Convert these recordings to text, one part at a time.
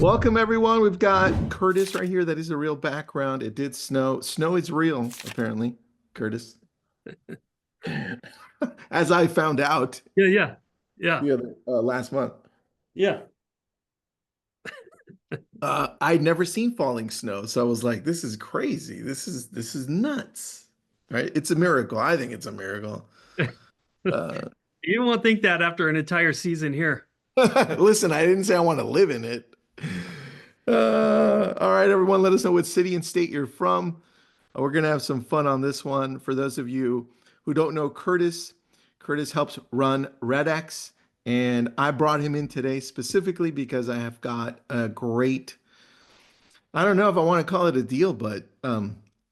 Welcome, everyone. We've got Curtis right here. That is a real background. It did snow. Snow is real, apparently, Curtis. As I found out Yeah. last month. Yeah. I'd never seen falling snow, so I was like, "This is crazy. This is nuts." Right? It's a miracle. I think it's a miracle. Uh, You won't think that after an entire season here. Listen, I didn't say I want to live in it. All right, everyone, let us know what city and state you're from. We're going to have some fun on this one. For those of you who don't know Curtis, Curtis helps run RedX, and I brought him in today specifically because I have got a great, I don't know if I want to call it a deal, but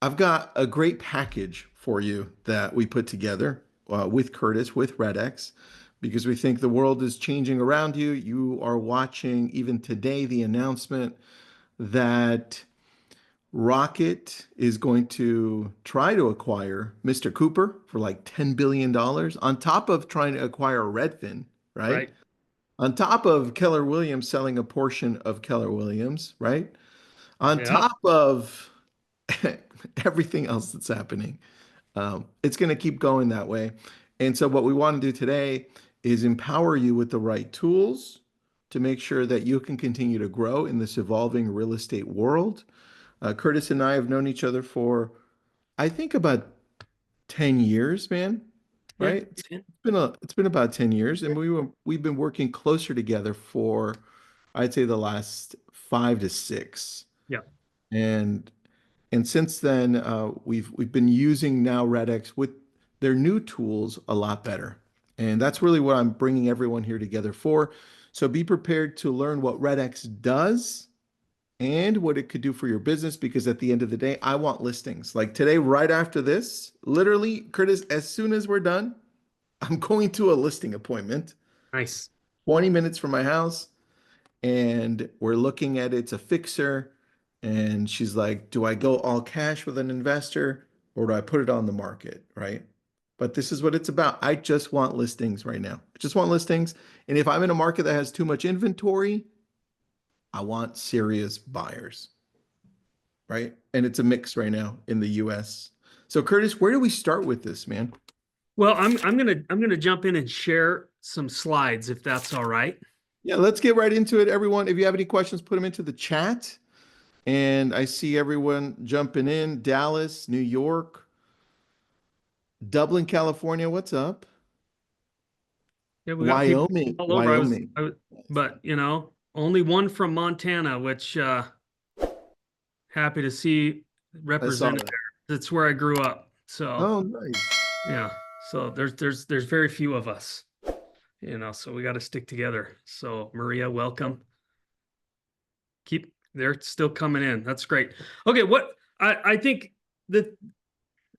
I've got a great package for you that we put together with Curtis, with RedX, because we think the world is changing around you. You are watching even today the announcement that Rocket is going to try to acquire Mr. Cooper for like $10 billion on top of trying to acquire Redfin, right? Right. On top of Keller Williams selling a portion of Keller Williams, right? On Yeah. top of everything else that's happening. It's going to keep going that way. And so, what we want to do today is empower you with the right tools to make sure that you can continue to grow in this evolving real estate world. Curtis and I have known each other for, I think, about 10 years, man. Yeah. Right? It's been about 10 years, and we've been working closer together for, I'd say, the last 5 to 6. Yeah. And and since then, we've been using now RedX with their new tools a lot better. And that's really what I'm bringing everyone here together for. So be prepared to learn what RedX does and what it could do for your business, because at the end of the day, I want listings. Like today, right after this, literally, Curtis, as soon as we're done, I'm going to a listing appointment, Nice. 20 minutes from my house, and we're looking at it's a fixer. And she's like, do I go all cash with an investor or do I put it on the market? Right. But this is what it's about. I just want listings right now. I just want listings. And if I'm in a market that has too much inventory, I want serious buyers. Right. And it's a mix right now in the US. So Curtis, where do we start with this, man? Well, I'm gonna jump in and share some slides if that's all right. Yeah, let's get right into it, everyone. If you have any questions, put them into the chat. And I see everyone jumping in. Dallas, New York, Dublin, California. What's up? Yeah, we got people Wyoming. all over. Wyoming. But only one from Montana, which happy to see I saw represented that. there. That's where I grew up. So Oh, nice. yeah. So there's very few of us, so we got to stick together. So Maria, welcome. They're still coming in. That's great. Okay, what I think that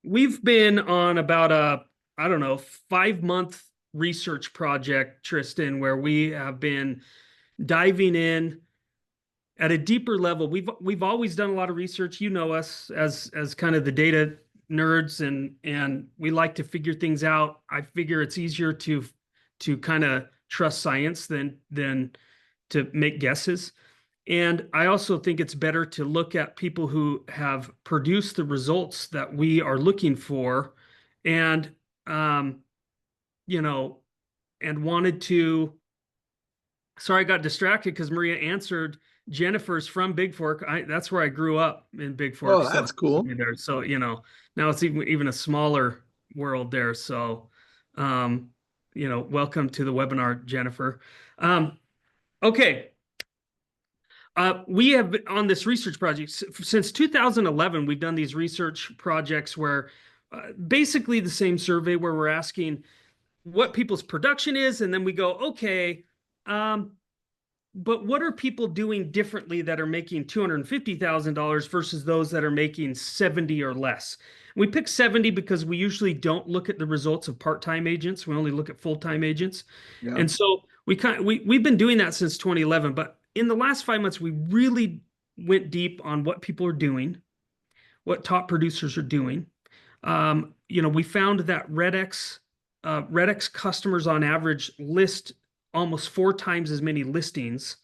we've been on about a, I don't know, 5-month research project, Tristan, where we have been diving in at a deeper level. We've always done a lot of research. You know us as kind of the data nerds, and we like to figure things out. I figure it's easier to kind of trust science than to make guesses. And I also think it's better to look at people who have produced the results that we are looking for, and you know, and wanted to. Sorry, I got distracted because Maria answered. Jennifer's from Big Fork. That's where I grew up, in Big Fork. Oh, So that's cool. there. So now it's even a smaller world there. So welcome to the webinar, Jennifer. Okay. We have been on this research project since 2011. We've done these research projects where basically the same survey where we're asking what people's production is, and then we go, okay, but what are people doing differently that are making $250,000 versus those that are making 70 or less? We pick 70 because we usually don't look at the results of part-time agents. We only look at full-time agents. Yeah. And so we've been doing that since 2011, but in the last 5 months, we really went deep on what people are doing, what top producers are doing. We found that RedX customers on average list almost 4 times as many listings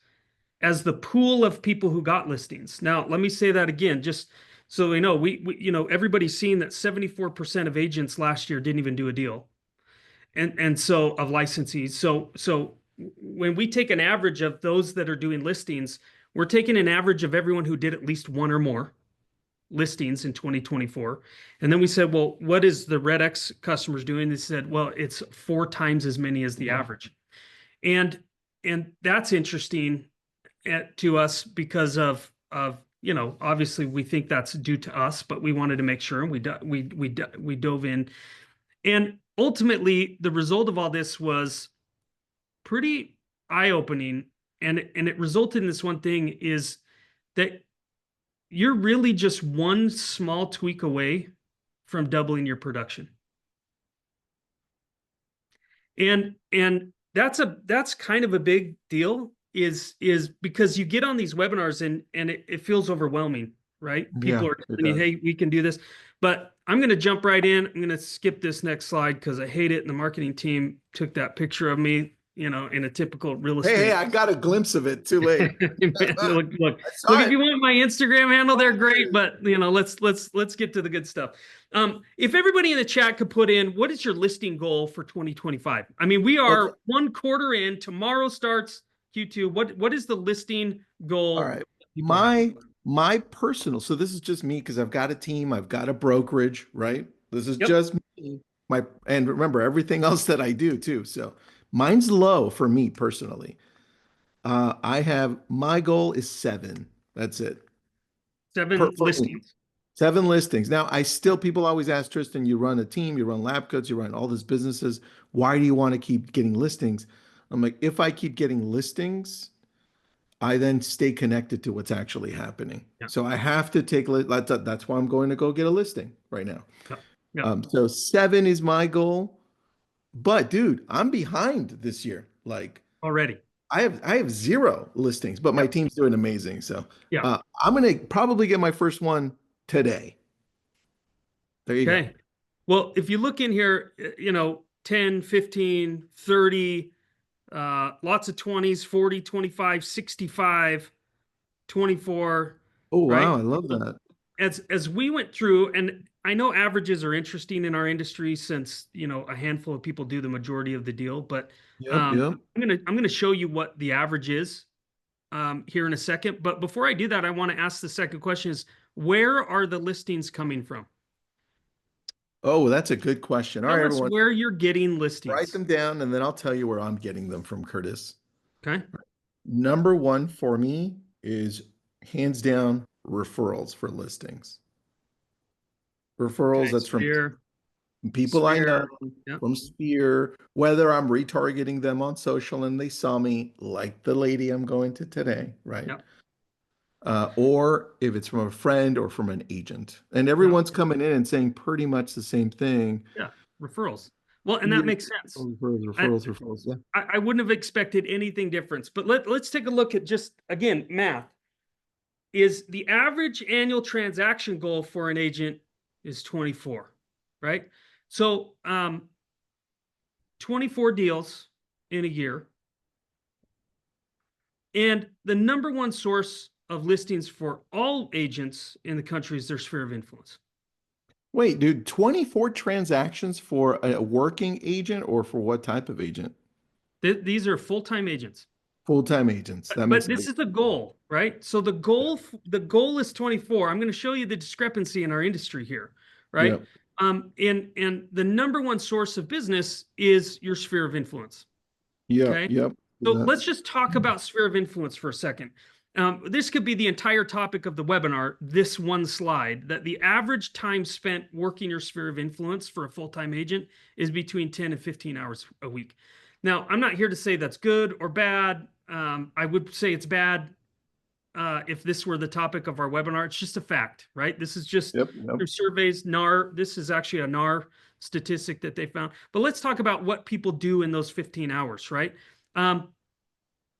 as the pool of people who got listings. Now, let me say that again, just so we know, everybody's seen that 74% of agents last year didn't even do a deal. And so of licensees. So when we take an average of those that are doing listings, we're taking an average of everyone who did at least one or more listings in 2024. And then we said, well, what is the RedX customers doing? They said, well, it's 4 times as many as the average. And that's interesting to us because of obviously we think that's due to us, but we wanted to make sure, and we dove in. And ultimately, the result of all this was pretty eye-opening, and it resulted in this one thing, is that you're really just one small tweak away from doubling your production. And that's kind of a big deal, is because you get on these webinars and it feels overwhelming, right? People Yeah, are it telling you, does. hey, we can do this. But I'm going to jump right in. I'm going to skip this next slide because I hate it. And the marketing team took that picture of me, in a typical real Hey, estate. I got a glimpse of it. Too late. Man, I look, saw if it. you want my Instagram handle, they're great, but let's get to the good stuff. If everybody in the chat could put in, what is your listing goal for 2025? I mean, we Okay. are 1 quarter in. Tomorrow starts Q2. What is the listing All goal right. people have? My personal, so this is just me because I've got a team, I've got a brokerage, right? This is Yep. just me. And remember everything else that I do too. So mine's low for me personally. My goal is 7. That's it. Seven For me. listings. 7 listings. Now, people always ask Tristan, you run a team, you run lab coats, you run all these businesses. Why do you want to keep getting listings? I'm like, if I keep getting listings, I then stay connected to what's actually happening. Yeah. So I have to that's why I'm going to go get a listing right now. Yeah. Yeah. So 7 is my goal. But dude, I'm behind this year. Like Already. I have 0 listings, but my Yep. team's doing amazing. So Yeah. I'm gonna probably get my first one today. There you go. Okay. Well, if you look in here, 10, 15, 30, lots of 20s, 40, 25, 65, 24, Oh right? wow, I love that. As we went through, and I know averages are interesting in our industry since, a handful of people do the majority of the deal, but Yep, yep. I'm gonna show you what the average is here in a second. But before I do that, I want to ask the second question is, where are the listings coming from? Oh, that's a good question. All right, Tell us everyone, where you're getting write listings. them down and then I'll tell you where I'm getting them from, Curtis. Okay. Number one for me is hands down referrals for listings. Referrals, Okay. that's from Sphere, people I know, Sphere. Yep. from Sphere, whether I'm retargeting them on social and they saw me, like the lady I'm going to today, right? Yep. Or if it's from a friend or from an agent. And Yep. everyone's coming in and saying pretty much the same thing. Yeah. Referrals. Well, and that Yeah, makes sense. referrals, I, referrals, referrals. Yeah. I wouldn't have expected anything different. But let's take a look at just again math. Is the average annual transaction goal for an agent is 24, right? So 24 deals in a year. And the number one source of listings for all agents in the country is their sphere of influence. Wait, dude, 24 transactions for a working agent or for what type of agent? These are full-time agents. Full-time agents. That But makes this like, is the goal, right? So the goal is 24. I'm going to show you the discrepancy in our industry here, yeah, right? And the number one source of business is your sphere of influence. yep, Okay. yep. So Yeah. let's just talk about sphere of influence for a second. This could be the entire topic of the webinar, this one slide, that the average time spent working your sphere of influence for a full-time agent is between 10 and 15 hours a week. Now, I'm not here to say that's good or bad. I would say it's bad if this were the topic of our webinar. It's just a fact, right? This is just Yep, yep. through surveys, NAR. This is actually a NAR statistic that they found. But let's talk about what people do in those 15 hours, right?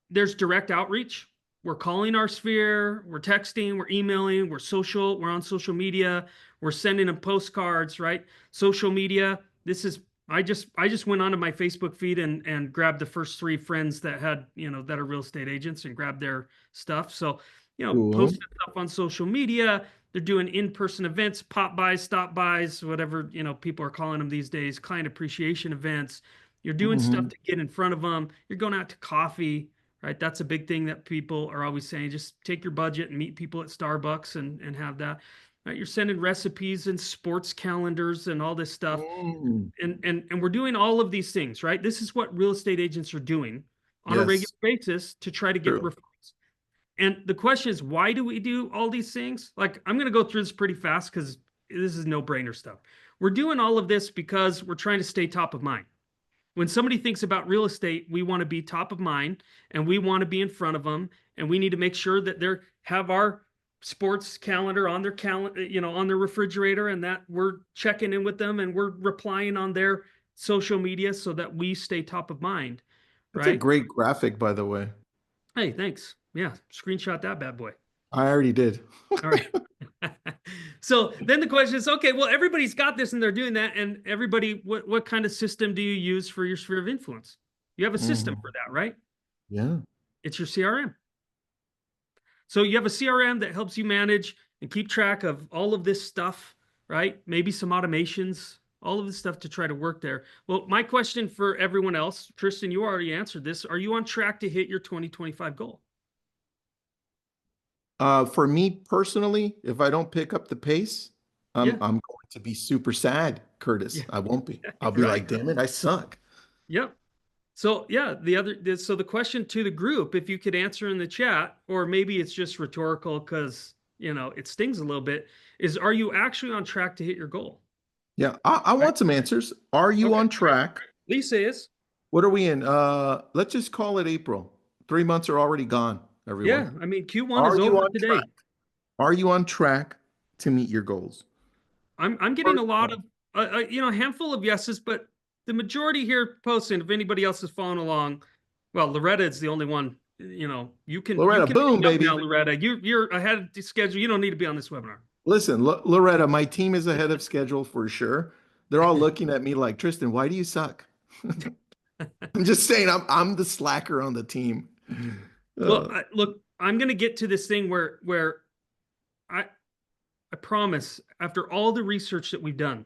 There's direct outreach. We're calling our sphere, we're texting, we're emailing, we're on social media, we're sending them postcards, right? Social media, this is I just went onto my Facebook feed and grabbed the first three friends that had, that are real estate agents and grabbed their stuff. So, Cool. posted stuff on social media. They're doing in-person events, pop buys, stop buys, whatever, people are calling them these days, client appreciation events. You're doing stuff Hmm. to get in front of them. You're going out to coffee, right? That's a big thing that people are always saying. Just take your budget and meet people at Starbucks and have that. Right? You're sending recipes and sports calendars and all this stuff, Mm. and we're doing all of these things, right? This is what real estate agents are doing on a regular Yes, basis to try to get true. referrals. And the question is, why do we do all these things? Like, I'm going to go through this pretty fast because this is no brainer stuff. We're doing all of this because we're trying to stay top of mind. When somebody thinks about real estate, we want to be top of mind and we want to be in front of them, and we need to make sure that they have our sports calendar on their calendar, on their refrigerator, and that we're checking in with them and we're replying on their social media so that we stay top of mind, That's a right? great graphic, by the way. Hey, thanks. Yeah, screenshot that bad boy. I already did. All right. So then the question is, okay, well, everybody's got this and they're doing that. And everybody, what kind of system do you use for your sphere of influence? You have a system Hmm. for that, right? Yeah. It's your CRM. So you have a CRM that helps you manage and keep track of all of this stuff, right? Maybe some automations, all of this stuff to try to work there. Well, my question for everyone else, Tristan, you already answered this. Are you on track to hit your 2025 goal? For me personally, if I don't pick up the pace, Yeah. I'm going to be super sad, Curtis. Yeah. I won't be. I'll be Right. like, damn it, I suck. Yep. So yeah, so the question to the group, if you could answer in the chat, or maybe it's just rhetorical because it stings a little bit, is are you actually on track to hit your goal? Yeah, I Right. want some answers. Are you Okay. on track? Lisa is. What are we in? Let's just call it April. 3 months are already gone, everyone. Yeah. I mean, Q1 Are is you over on track? today. Are you on track to meet your goals? I'm getting a First lot one. of a handful of yeses, but the majority here posting. If anybody else is following along, well, Loretta is the only one. You Loretta, can boom, hang up now, baby. Loretta. You're ahead of schedule. You don't need to be on this webinar. Listen, Loretta, my team is ahead of schedule for sure. They're all looking at me like, Tristan, why do you suck? I'm just saying, I'm the slacker on the team. Well, Uh, look, I'm going to get to this thing where I I promise, after all the research that we've done,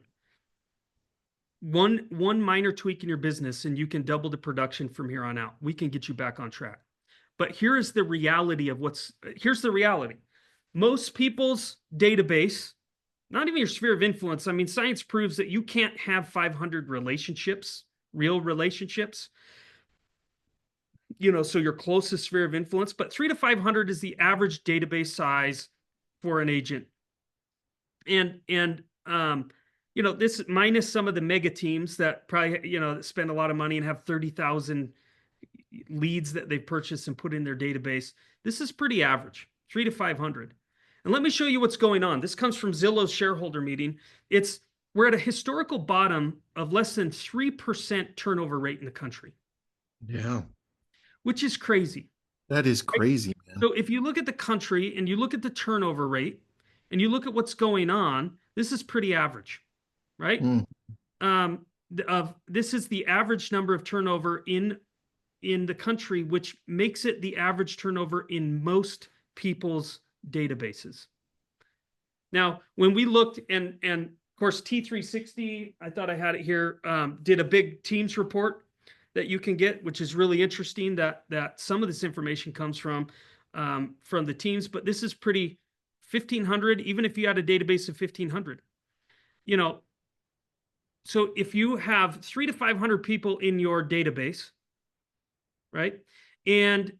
one minor tweak in your business and you can double the production from here on out. We can get you back on track. But here is the reality of here's the reality. Most people's database, not even your sphere of influence. I mean, science proves that you can't have 500 relationships, real relationships, so your closest sphere of influence, but 3 to 500 is the average database size for an agent. And this minus some of the mega teams that probably that spend a lot of money and have 30,000 leads that they've purchased and put in their database. This is pretty average, 3 to 500. And let me show you what's going on. This comes from Zillow's shareholder meeting. We're at a historical bottom of less than 3% turnover rate in the country, yeah, which is crazy. that is Right? crazy, man. So if you look at the country and you look at the turnover rate and you look at what's going on, this is pretty average, right? Mm, This is the average number of turnover in the country, which makes it the average turnover in most people's databases. Now, when we looked, and of course T360, I thought I had it here, did a big Teams report that you can get, which is really interesting. That some of this information comes from the teams, but this is pretty 1,500. Even if you had a database of 1,500, so if you have 3 to 500 people in your database, right, and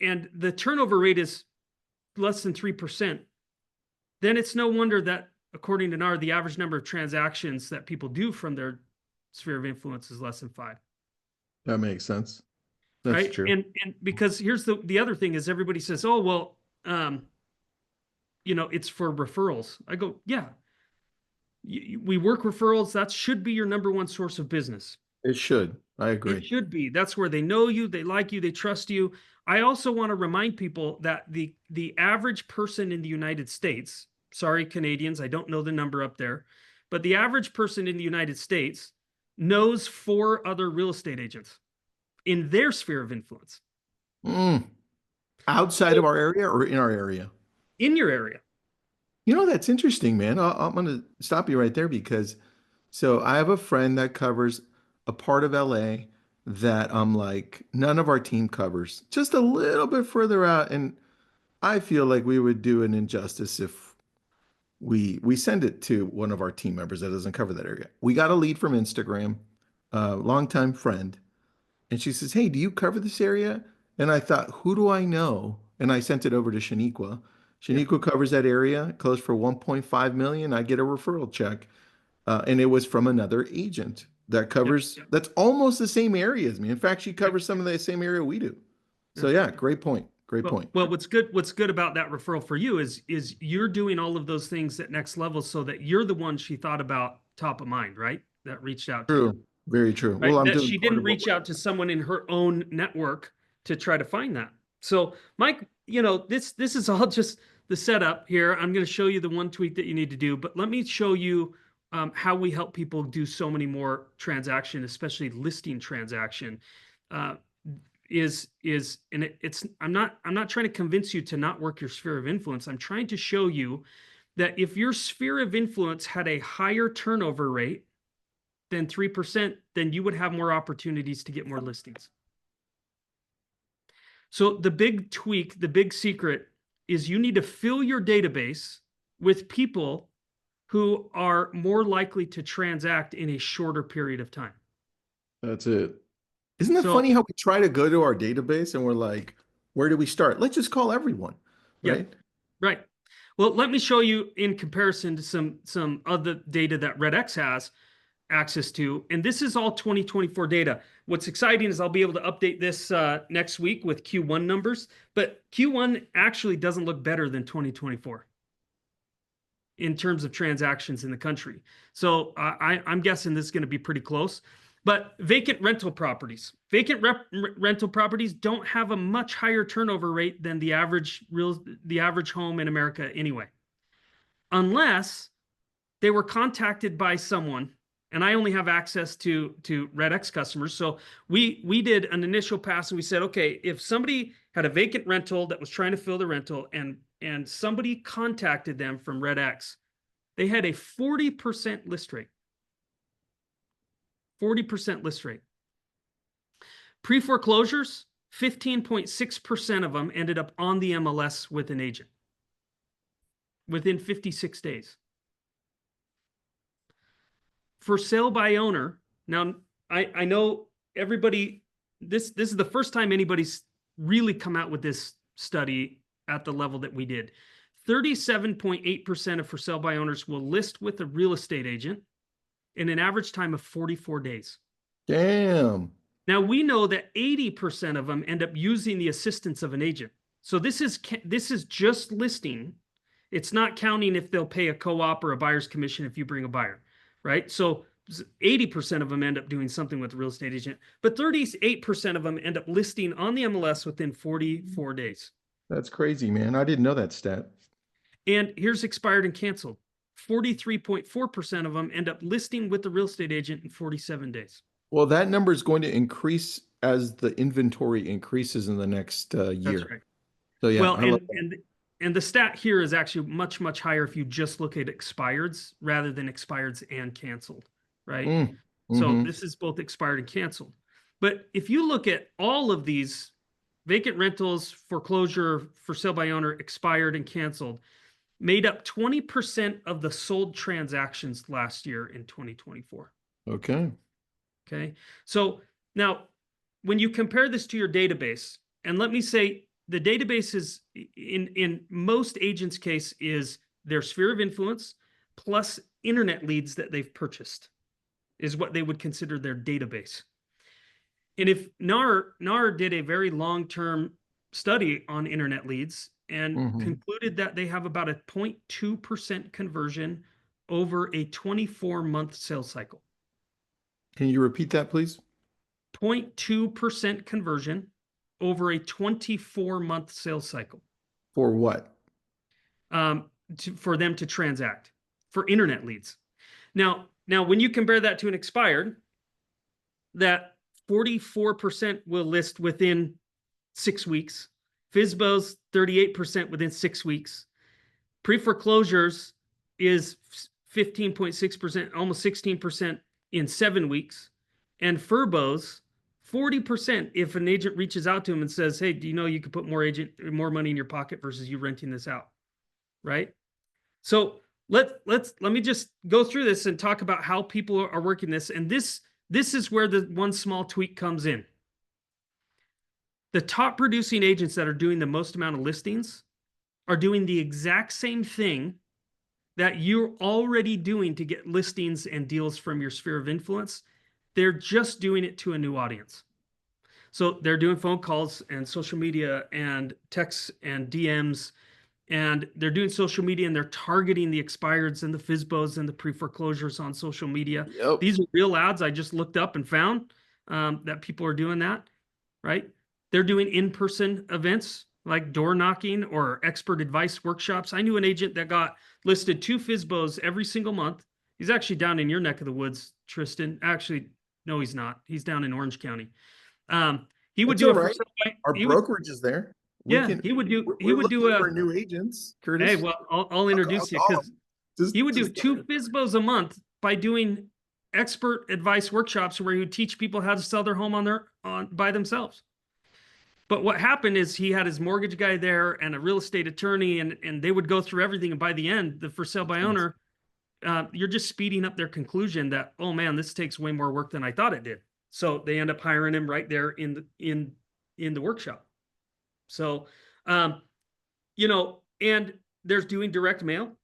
the turnover rate is less than 3%, then it's no wonder that, according to NAR, the average number of transactions that people do from their sphere of influence is less than 5. that makes sense. That's Right. true. And because here's the other thing is everybody says, oh, well, it's for referrals. I go, yeah, we work referrals. That should be your number one source of business. It should. I It agree. should be. That's where they know you, they like you, they trust you. I also want to remind people that the average person in the United States, sorry, Canadians, I don't know the number up there, but the average person in the United States knows 4 other real estate agents in their sphere of influence. Mm. Outside of So our area or in our area? in your area. That's interesting, man. I'm going to stop you right there because so I have a friend that covers a part of LA that I'm like, none of our team covers, just a little bit further out. And I feel like we would do an injustice if we send it to one of our team members that doesn't cover that area. We got a lead from Instagram, a longtime friend, and she says, "Hey, do you cover this area?" And I thought, who do I know? And I sent it over to Shaniqua. Yeah. Shaniqua covers that area, closed for 1.5 million. I get a referral check. And it was from another agent that Yep. covers Yep. that's almost the same area as me. In fact, she Yep. covers some of the same area we do. So Yep. yeah, great point. Great Well, point. well, what's good about that referral for you is you're doing all of those things at next level so that you're the one she thought about top of mind, right? That reached out to you. True. Very true. Right? Well, I'm That doing she part didn't of what reach out to someone in her own network to try to find that. So, Mike, this is all just the setup here. I'm going to show you the one tweak that you need to do, but let me show you how we help people do so many more transaction, especially listing transaction. Uh, and it's I'm not trying to convince you to not work your sphere of influence. I'm trying to show you that if your sphere of influence had a higher turnover rate than 3%, then you would have more opportunities to get more listings. So the big tweak, the big secret is you need to fill your database with people who are more likely to transact in a shorter period of time. That's it. Isn't it So, funny how we try to go to our database and we're like, where do we start? Let's just call everyone, yeah, right? right. Well, let me show you in comparison to some other data that RedX has access to. And this is all 2024 data. What's exciting is I'll be able to update this next week with Q1 numbers, but Q1 actually doesn't look better than 2024 in terms of transactions in the country. So I'm guessing this is going to be pretty close. But vacant rental properties, rental properties don't have a much higher turnover rate than the average home in America anyway, unless they were contacted by someone, and I only have access to RedX customers. So we did an initial pass and we said, okay, if somebody had a vacant rental that was trying to fill the rental and somebody contacted them from RedX, they had a 40% list rate. 40% list rate. Pre-foreclosures, 15.6% of them ended up on the MLS with an agent within 56 days. For sale by owner, now I know everybody, this is the first time anybody's really come out with this study at the level that we did. 37.8% of for sale by owners will list with a real estate agent in an average time of 44 days. Damn. Now we know that 80% of them end up using the assistance of an agent. So this is just listing. It's not counting if they'll pay a co-op or a buyer's commission if you bring a buyer, right? So 80% of them end up doing something with a real estate agent, but 38% of them end up listing on the MLS within 44 days. That's crazy, man. I didn't know that stat. And here's expired and canceled. 43.4% of them end up listing with the real estate agent in 47 days. Well, that number is going to increase as the inventory increases in the next That's year. right. So yeah, Well, I love that. and the stat here is actually much higher if you just look at expireds rather than expireds and canceled, right? Mm, So hmm. this is both expired and canceled. But if you look at all of these vacant rentals, foreclosure, for sale by owner, expired and canceled, made up 20% of the sold transactions last year in 2024. Okay. Okay. So now when you compare this to your database, and let me say the database is in most agents' case is their sphere of influence plus internet leads that they've purchased is what they would consider their database. And if NAR did a very long-term study on internet leads and Hmm. concluded that they have about a 0.2% conversion over a 24-month sales cycle. Can you repeat that, please? 0.2% conversion over a 24-month sales cycle For what? for them to transact for internet leads. Now, when you compare that to an expired, that 44% will list within 6 weeks. FSBOs, 38% within 6 weeks. Pre-foreclosures is 15.6%, almost 16% in 7 weeks. And FRBOs, 40% if an agent reaches out to him and says, hey, do you know you could put more money in your pocket versus you renting this out, right? So let me just go through this and talk about how people are working this. And this is where the one small tweak comes in. The top producing agents that are doing the most amount of listings are doing the exact same thing that you're already doing to get listings and deals from your sphere of influence. They're just doing it to a new audience. So they're doing phone calls and social media and texts and DMs, and they're doing social media, and they're targeting the expireds and the FSBOs and the pre-foreclosures on social media. Yep. These are real ads I just looked up and found that people are doing that, right? They're doing in-person events like door knocking or expert advice workshops. I knew an agent that got listed 2 FSBOs every single month. He's actually down in your neck of the woods, Tristan. Actually, no, he's not. He's down in Orange County. He would It's do all it for right. Our brokerage is there. he would do We're do looking a for new agents, Curtis. hey, well, I'll introduce you, call because him. he would do Just 2 FSBOs a month by doing expert advice workshops where he would teach people how to sell their home by themselves. But what happened is he had his mortgage guy there and a real estate attorney, and they would go through everything. And by the end, the for sale by owner, you're just speeding up their conclusion that, oh man, this takes way more work than I thought it did. So they end up hiring him right there in the workshop. So, and they're doing direct mail.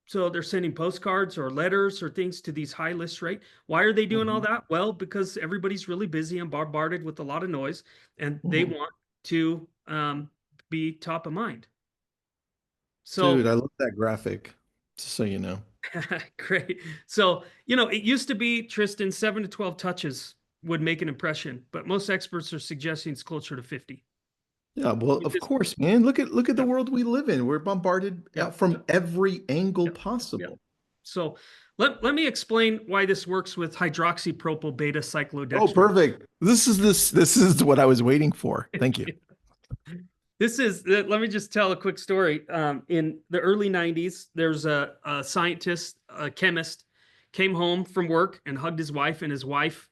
So they're sending postcards or letters or things to these high list rate. Why are they doing all that? Well, because everybody's really busy and bombarded with a lot of noise, and they want to be top of mind. So, dude, I love that graphic, just so you know. great. So, it used to be, Tristan, 7 to 12 touches would make an impression, but most experts are suggesting it's closer to 50. Yeah, well, of course, man. Look at the world we live in. We're bombarded from every angle possible. So let me explain why this works with hydroxypropyl beta cyclodextrin. Oh, perfect. This is what I was waiting for. Thank you. Let me just tell a quick story. In the early 90s, there's a scientist, a chemist, came home from work and hugged his wife, and his wife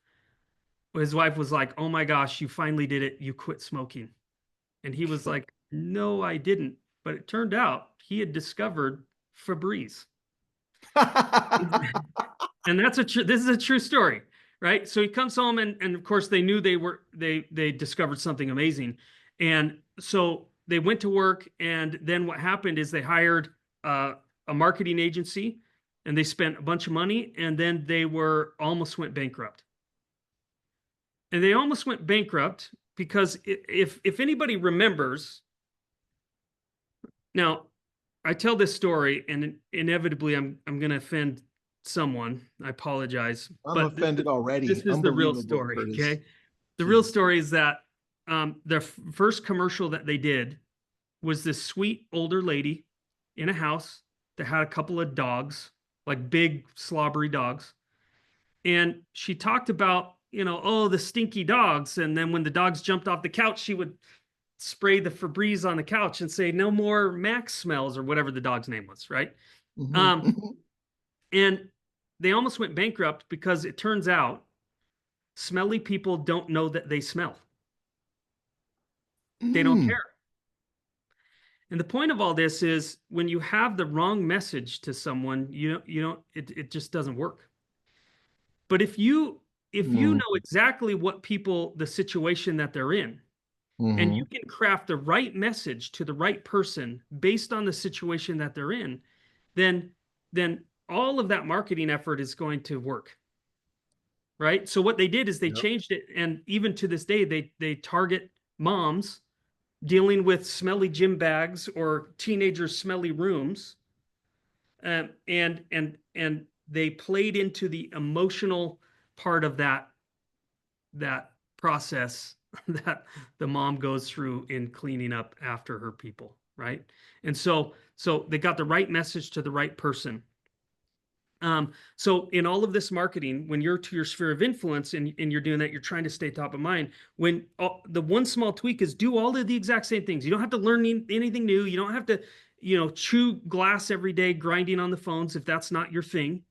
was like, oh my gosh, you finally did it. You quit smoking. And he was like, no, I didn't. But it turned out he had discovered Febreze. And this is a true story, right? So he comes home, and of course they knew they discovered something amazing. And so they went to work, and then what happened is they hired a marketing agency, and they spent a bunch of money, and then they almost went bankrupt. And they almost went bankrupt because if anybody remembers, now I tell this story, and inevitably I'm going to offend someone. I apologize. I'm offended already. This is the real story. Curtis. Okay. The real story is that the first commercial that they did was this sweet older lady in a house that had a couple of dogs, like big slobbery dogs. And she talked about, the stinky dogs. And then when the dogs jumped off the couch, she would spray the Febreze on the couch and say, no more Max smells, or whatever the dog's name was, right? And they almost went bankrupt because it turns out smelly people don't know that they smell. They don't care. And the point of all this is, when you have the wrong message to someone, it just doesn't work. But if you know exactly the situation that they're in, and you can craft the right message to the right person based on the situation that they're in, then all of that marketing effort is going to work. Right? So what they did is they changed it, and even to this day, they target moms dealing with smelly gym bags or teenagers' smelly rooms, and they played into the emotional part of that process that the mom goes through in cleaning up after her people, right? And so they got the right message to the right person. So in all of this marketing, when you're to your sphere of influence and you're doing that, you're trying to stay top of mind. When the one small tweak is do all of the exact same things. You don't have to learn anything new. You don't have to, chew glass every day, grinding on the phones if that's not your thing,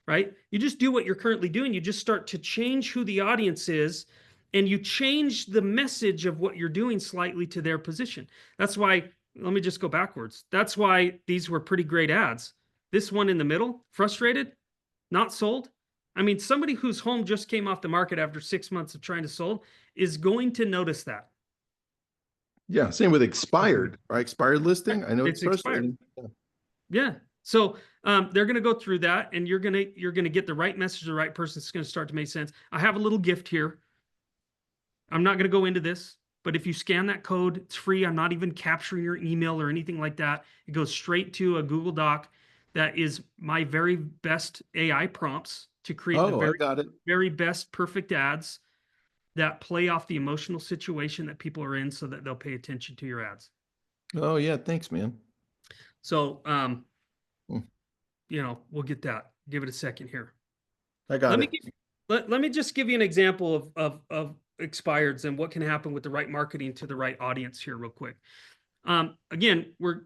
right? You just do what you're currently doing. You just start to change who the audience is, and you change the message of what you're doing slightly to their position. That's why, let me just go backwards. That's why these were pretty great ads. This one in the middle, frustrated, not sold. I mean, somebody whose home just came off the market after 6 months of trying to sold is going to notice that. Yeah, same with expired, right? Expired listing. I know it's It's expired. frustrating. Yeah. Yeah. So they're going to go through that, and you're gonna get the right message to the right person. It's going to start to make sense. I have a little gift here. I'm not going to go into this, but if you scan that code, it's free. I'm not even capturing your email or anything like that. It goes straight to a Google Doc that is my very best AI prompts to create the Oh, I got it. very best perfect ads that play off the emotional situation that people are in so that they'll pay attention to your ads. Oh, yeah. Thanks, man. So, Hmm, we'll get that. Give it a second here. I got Let me it. let me just give you an example of expireds and what can happen with the right marketing to the right audience here real quick. Again, we're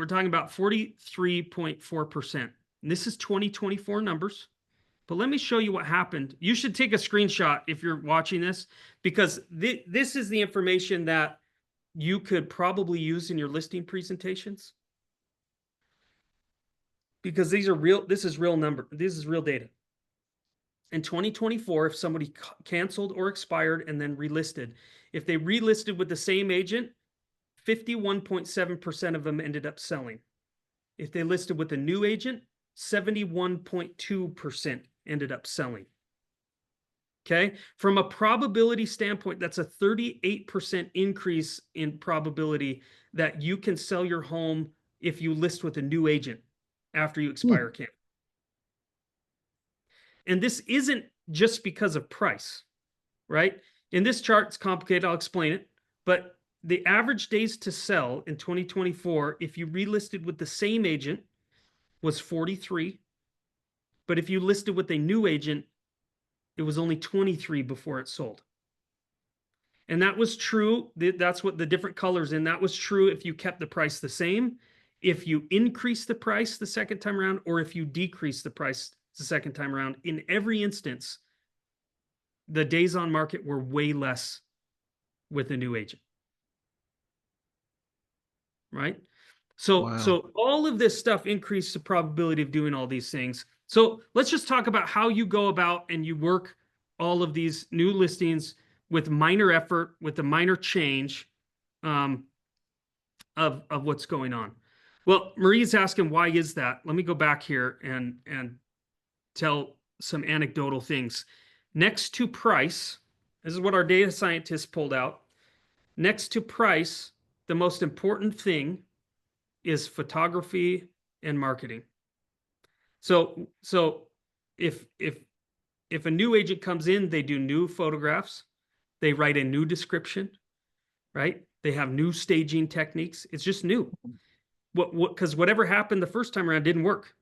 talking about 43.4%. This is 2024 numbers. But let me show you what happened. You should take a screenshot if you're watching this, because this is the information that you could probably use in your listing presentations, because these are real. This is real number. This is real data. In 2024, if somebody canceled or expired and then relisted, if they relisted with the same agent, 51.7% of them ended up selling. If they listed with a new agent, 71.2% ended up selling. Okay. From a probability standpoint, that's a 38% increase in probability that you can sell your home if you list with a new agent after you expire Hmm. cancel. And this isn't just because of price, right? In this chart, it's complicated. I'll explain it. But the average days to sell in 2024, if you relisted with the same agent, was 43. But if you listed with a new agent, it was only 23 before it sold. And that was true. That's what the different colors in. That was true if you kept the price the same, if you increase the price the second time around, or if you decrease the price the second time around. In every instance, the days on market were way less with a new agent. Right? So Wow. so all of this stuff increased the probability of doing all these things. So let's just talk about how you go about and you work all of these new listings with minor effort, with a minor change um, of what's going on. Well, Marie's asking, why is that? Let me go back here and tell some anecdotal things. Next to price, this is what our data scientists pulled out. Next to price, the most important thing is photography and marketing. So if a new agent comes in, they do new photographs, they write a new description, right? They have new staging techniques. It's just new. Because whatever happened the first time around didn't work.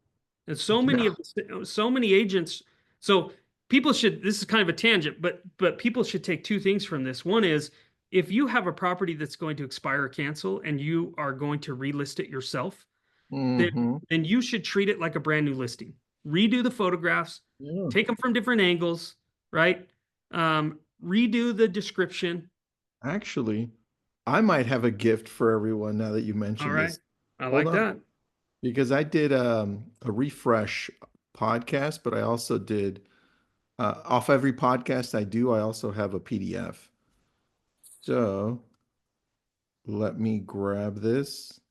And Yeah. so many agents. So people should. This is kind of a tangent, but people should take two things from this. One is, if you have a property that's going to expire or cancel, and you are going to relist it yourself, then Hmm. then you should treat it like a brand new listing. Redo the photographs, Yeah. take them from different angles, right? Redo the description. Actually, I might have a gift for everyone now that you All mentioned right, this. I Hold like on. that. Because I did a refresh podcast, but I also did off every podcast I do, I also have a PDF. So let me grab this.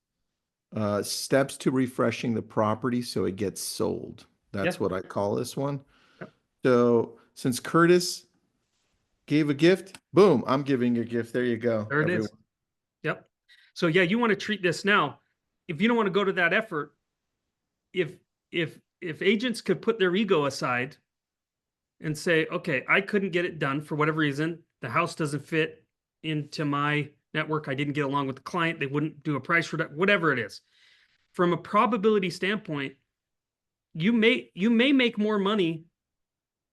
Steps to refreshing the property so it gets sold. That's Yeah. what I call this one. Yep. So since Curtis gave a gift, boom, I'm giving a gift. There you go, There it everyone. is. Yep. So yeah, you want to treat this now. If you don't want to go to that effort, if if agents could put their ego aside and say, okay, I couldn't get it done for whatever reason, the house doesn't fit into my network, I didn't get along with the client, they wouldn't do a price reduction, whatever it is. From a probability standpoint, you may make more money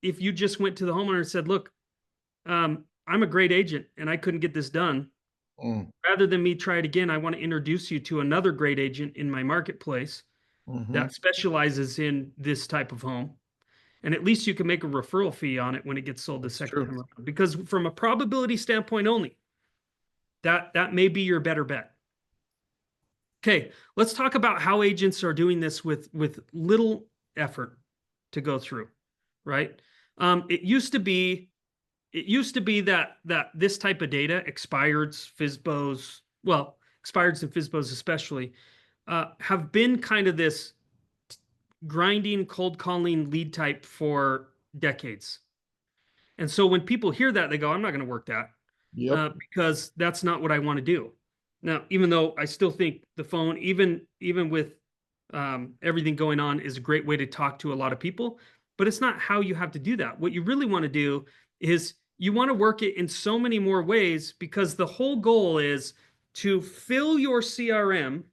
if you just went to the homeowner and said, look, I'm a great agent and I couldn't get this done. Mm, Rather than me try it again, I want to introduce you to another great agent in my marketplace mm-hmm. that specializes in this type of home. And at least you can make a referral fee on it when it gets sold the That's second true. time around. Because from a probability standpoint only, that may be your better bet. Okay, let's talk about how agents are doing this with little effort to go through, right? It used to be that this type of data, expireds, FSBOs, well, expireds and FSBOs especially, have been kind of this grinding, cold calling lead type for decades. And so when people hear that, they go, I'm not going to work that Yep. because that's not what I want to do. Now, even though I still think the phone, even with everything going on, is a great way to talk to a lot of people, but it's not how you have to do that. What you really want to do is you want to work it in so many more ways because the whole goal is to fill your CRM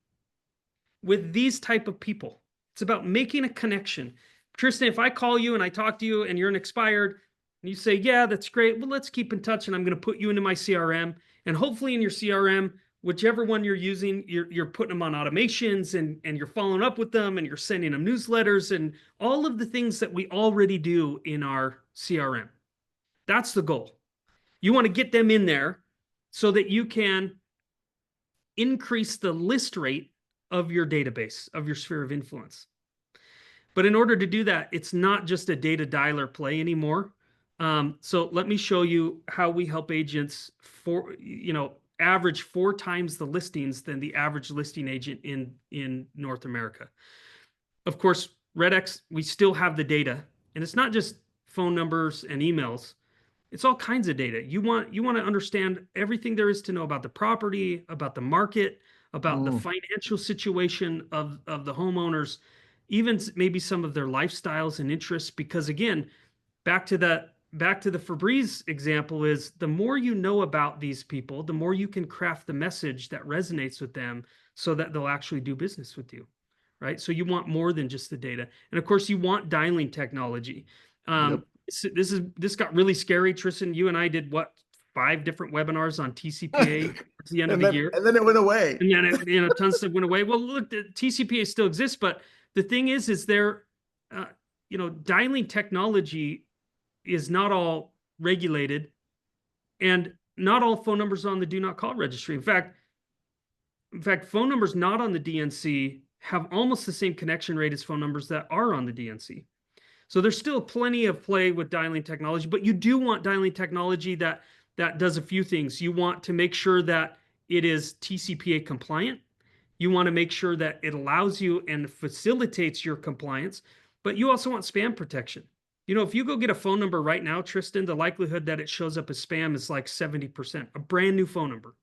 with these type of people. It's about making a connection. Tristan, if I call you and I talk to you and you're an expired and you say, yeah, that's great. Well, let's keep in touch and I'm going to put you into my CRM. And hopefully in your CRM, whichever one you're using, you're putting them on automations and you're following up with them and you're sending them newsletters and all of the things that we already do in our CRM. That's the goal. You want to get them in there so that you can increase the list rate of your database, of your sphere of influence. But in order to do that, it's not just a data dialer play anymore. So let me show you how we help agents average 4 times the listings than the average listing agent in North America. Of course, RedX, we still have the data, and it's not just phone numbers and emails. It's all kinds of data. You want to understand everything there is to know about the property, about the market, about the Mm, financial situation of the homeowners, even maybe some of their lifestyles and interests. Because again, back to the Febreze example is the more you know about these people, the more you can craft the message that resonates with them so that they'll actually do business with you, right? So you want more than just the data. And of course, you want dialing technology. yep. This got really scary. Tristan, you and I did what, 5 different webinars on TCPA at the end of and the then year, and then it went away. and then tons of stuff went away. Well, look, the TCPA still exists, but the thing is there, dialing technology is not all regulated, and not all phone numbers on the do not call registry. In fact, phone numbers not on the DNC have almost the same connection rate as phone numbers that are on the DNC. So there's still plenty of play with dialing technology, but you do want dialing technology that does a few things. You want to make sure that it is TCPA compliant. You want to make sure that it allows you and facilitates your compliance, but you also want spam protection. If you go get a phone number right now, Tristan, the likelihood that it shows up as spam is like 70%, a brand new phone number.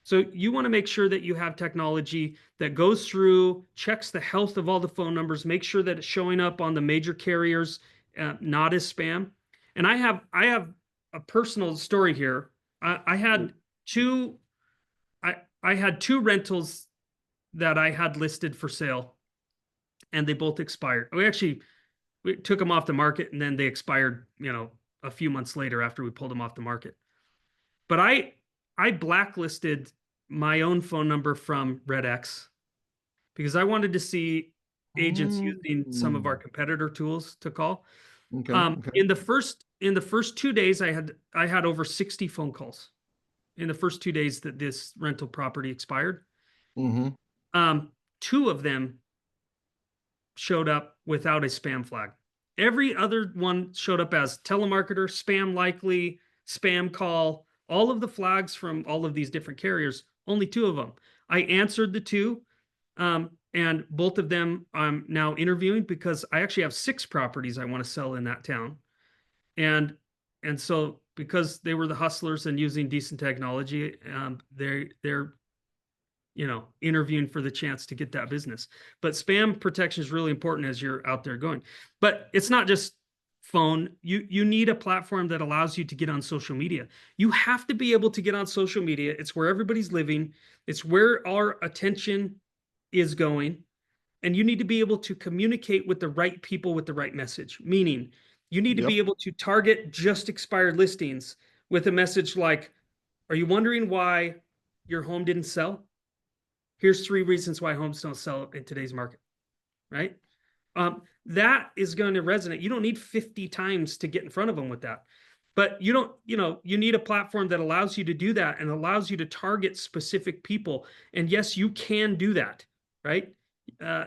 So you want to make sure that you have technology that goes through, checks the health of all the phone numbers, make sure that it's showing up on the major carriers, not as spam. And I have a personal story here. I had two I had two rentals that I had listed for sale, and they both expired. We took them off the market, and then they expired, a few months later after we pulled them off the market. But I blacklisted my own phone number from RedX because I wanted to see agents using some of our Mm, competitor tools to call. okay. Okay. In the first 2 days, I had over 60 phone calls in the first 2 days that this rental property expired. Mm-hmm. Two of them showed up without a spam flag. Every other one showed up as telemarketer, spam likely, spam call, all of the flags from all of these different carriers, only two of them. I answered the two, and both of them I'm now interviewing because I actually have 6 properties I want to sell in that town. And so because they were the hustlers and using decent technology, they're interviewing for the chance to get that business. But spam protection is really important as you're out there going. But it's not just phone. You need a platform that allows you to get on social media. You have to be able to get on social media. It's where everybody's living. It's where our attention is going. And you need to be able to communicate with the right people with the right message, meaning you need to be Yep. able to target just expired listings with a message like, are you wondering why your home didn't sell? Here's 3 reasons why homes don't sell in today's market, right? That is going to resonate. You don't need 50 times to get in front of them with that. But you don't, you need a platform that allows you to do that and allows you to target specific people. And yes, you can do that, right? Uh,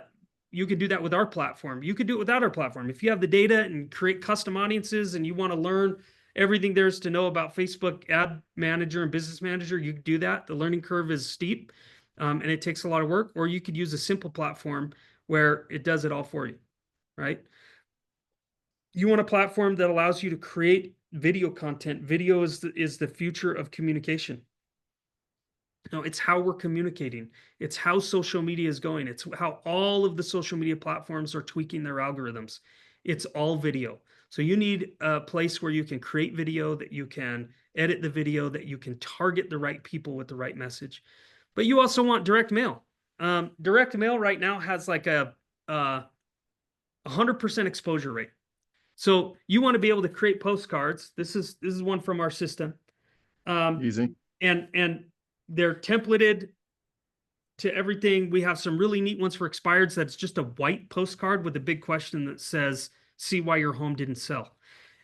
you can do that with our platform. You could do it without our platform. If you have the data and create custom audiences and you want to learn everything there is to know about Facebook Ad Manager and Business Manager, you can do that. The learning curve is steep, and it takes a lot of work. Or you could use a simple platform where it does it all for you, right? You want a platform that allows you to create video content. Video is the future of communication. No, it's how we're communicating. It's how social media is going. It's how all of the social media platforms are tweaking their algorithms. It's all video. So you need a place where you can create video, that you can edit the video, that you can target the right people with the right message. But you also want direct mail. Direct mail right now has like a 100% exposure rate. So you want to be able to create postcards. This is one from our system, Easy. and they're templated to everything. We have some really neat ones for expireds. That's just a white postcard with a big question that says, "See why your home didn't sell,"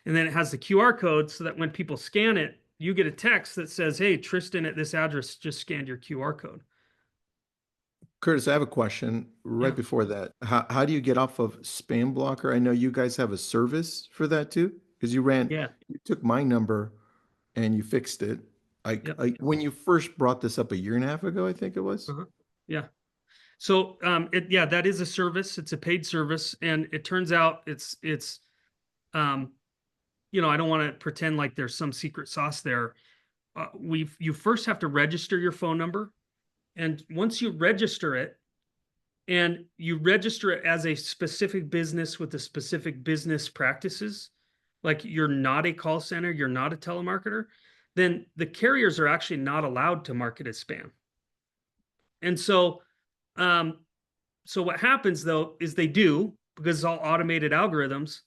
and then it has the QR code so that when people scan it, you get a text that says, "Hey, Tristan at this address just scanned your QR code." Curtis, I have a question right Yeah, before that. How do you get off of spam blocker? I know you guys have a service for that too, because yeah, you took my number and you fixed it. yep, When you first brought this up a year and a half ago, I think it was. uh-huh. Yeah. So yeah, that is a service. It's a paid service, and it turns out it's um, I don't want to pretend like there's some secret sauce there. You first have to register your phone number, and once you register it, and you register it as a specific business with the specific business practices, like you're not a call center, you're not a telemarketer, then the carriers are actually not allowed to market as spam. And um, so what happens though is they do, because it's all automated algorithms.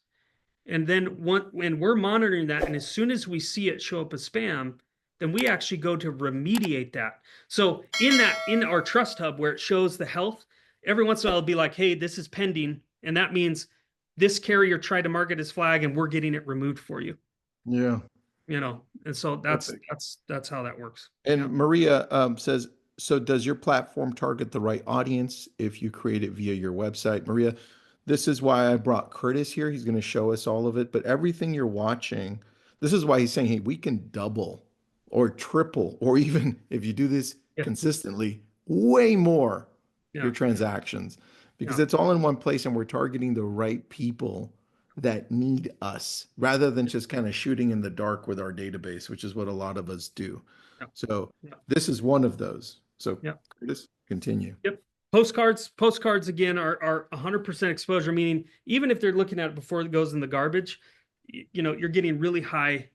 And then when we're monitoring that, and as soon as we see it show up as spam, then we actually go to remediate that. So in our trust hub where it shows the health, every once in a while it'll be like, hey, this is pending. And that means this carrier tried to market as flag and we're getting it removed for you. Yeah. And so that's Perfect. that's how that works. Yeah. And Maria says, so does your platform target the right audience if you create it via your website? Maria, this is why I brought Curtis here. He's going to show us all of it, but everything you're watching, this is why he's saying, hey, we can double or triple, or even if you do this Yeah. consistently, way more your Yeah. transactions because Yeah. it's all in one place and we're targeting the right people that need us rather than just kind of shooting in the dark with our database, which is what a lot of us do. Yeah. So Yeah. this is one of those. So Yeah. Curtis, continue. Yep. Postcards again are 100% exposure, meaning even if they're looking at it before it goes in the garbage, you're getting really high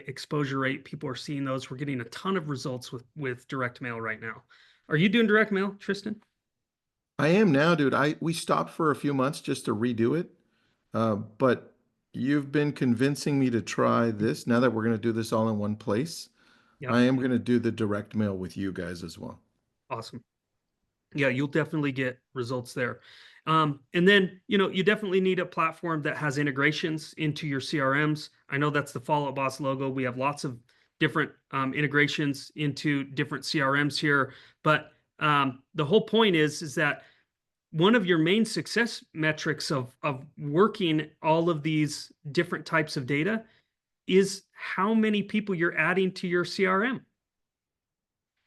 exposure rate. People are seeing those. We're getting a ton of results with direct mail right now. Are you doing direct mail, Tristan? I am now, dude. We stopped for a few months just to redo it. But you've been convincing me to try this. Now that we're going to do this all in one place, I Yep. am going to do the direct mail with you guys as well. Awesome. Yeah, you'll definitely get results there. And then, you definitely need a platform that has integrations into your CRMs. I know that's the Follow Up Boss logo. We have lots of different integrations into different CRMs here. But the whole point is that one of your main success metrics of working all of these different types of data is how many people you're adding to your CRM.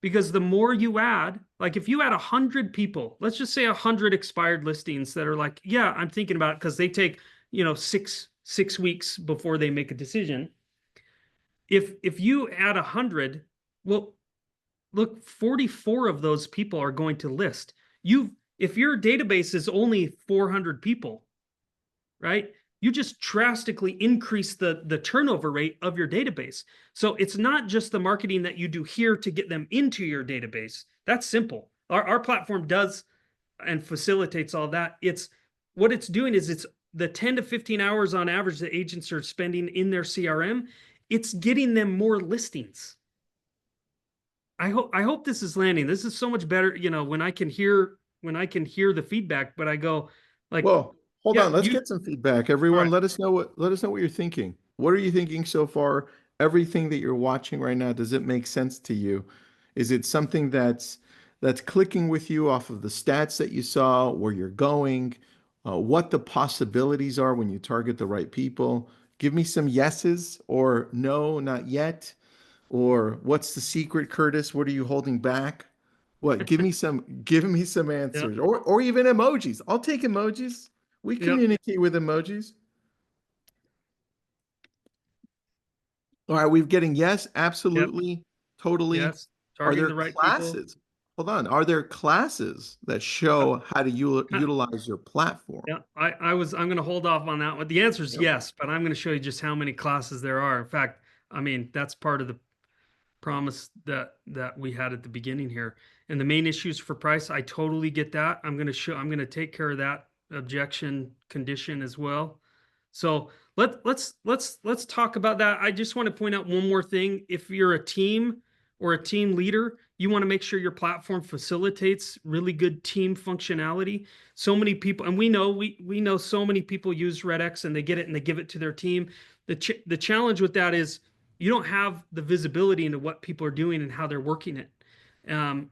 Because the more you add, like if you add 100 people, let's just say 100 expired listings that are like, yeah, I'm thinking about it, because they take, 6 weeks before they make a decision. If you add 100, well, look, 44 of those people are going to list. If your database is only 400 people, right? You just drastically increase the turnover rate of your database. So it's not just the marketing that you do here to get them into your database. That's simple. Our platform does and facilitates all that. It's what it's doing is it's the 10 to 15 hours on average that agents are spending in their CRM. It's getting them more listings. I hope this is landing. This is so much better, when I can hear the feedback, but I go like, Well, hold yeah, on. Let's get some feedback. all Everyone, right. let us know what you're thinking. What are you thinking so far? Everything that you're watching right now, does it make sense to you? Is it something that's clicking with you off of the stats that you saw, where you're going, what the possibilities are when you target the right people? Give me some yeses or no, not yet. Or what's the secret, Curtis? What are you holding back? What? Give me some Yeah, answers. Or even emojis. I'll take emojis. We yep, communicate with emojis. All right, we're getting yes, yep, absolutely, totally. yes. Are Targeting there the right people. classes? Hold on. Are there classes that Uh, show how to utilize your platform? Yeah, I'm going to hold off on that one. The answer is Yep. yes, but I'm going to show you just how many classes there are. In fact, I mean, that's part of the promise that we had at the beginning here. And the main issues for price, I totally get that. I'm going to take care of that objection condition as well. So let's talk about that. I just want to point out one more thing. If you're a team or a team leader, you want to make sure your platform facilitates really good team functionality. So many people, and we know so many people use RedX and they get it and they give it to their team. The challenge with that is you don't have the visibility into what people are doing and how they're working it.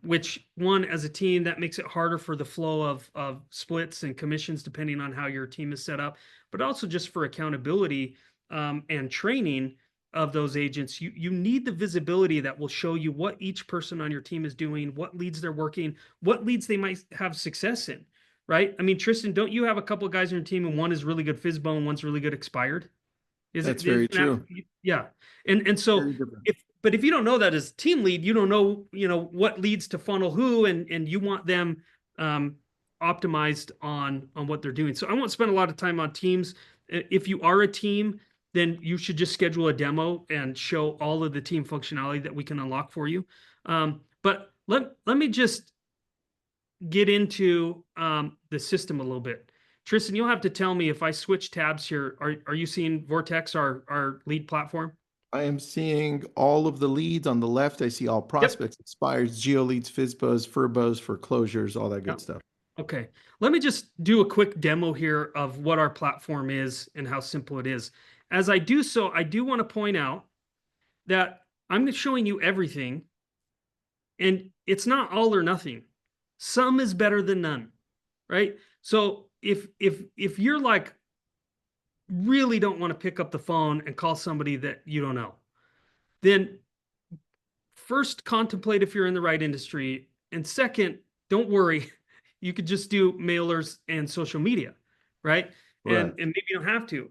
Which one, as a team, that makes it harder for the flow of splits and commissions depending on how your team is set up, but also just for accountability and training of those agents. You need the visibility that will show you what each person on your team is doing, what leads they're working, what leads they might have success in. Right? I mean, Tristan, don't you have a couple of guys on your team and one is really good FSBO and one's really good expired? That's very Isn't that, true. yeah. And so Very different. if you don't know that as team lead, you don't know, what leads to funnel who, and you want them um, optimized on what they're doing. So I won't spend a lot of time on teams. If you are a team, then you should just schedule a demo and show all of the team functionality that we can unlock for you. But let me just get into the system a little bit. Tristan, you'll have to tell me if I switch tabs here. Are you seeing Vortex, our lead platform? I am seeing all of the leads on the left. I see all Yep. prospects, expires, geo leads, FSBOs, FURBOs, foreclosures, all that good Yep. stuff. Okay. Let me just do a quick demo here of what our platform is and how simple it is. As I do so, I do want to point out that I'm showing you everything, and it's not all or nothing. Some is better than none, right? So if you're like really don't want to pick up the phone and call somebody that you don't know, then first contemplate if you're in the right industry. And second, don't worry. You could just do mailers and social media, right? And Correct. maybe you don't have to.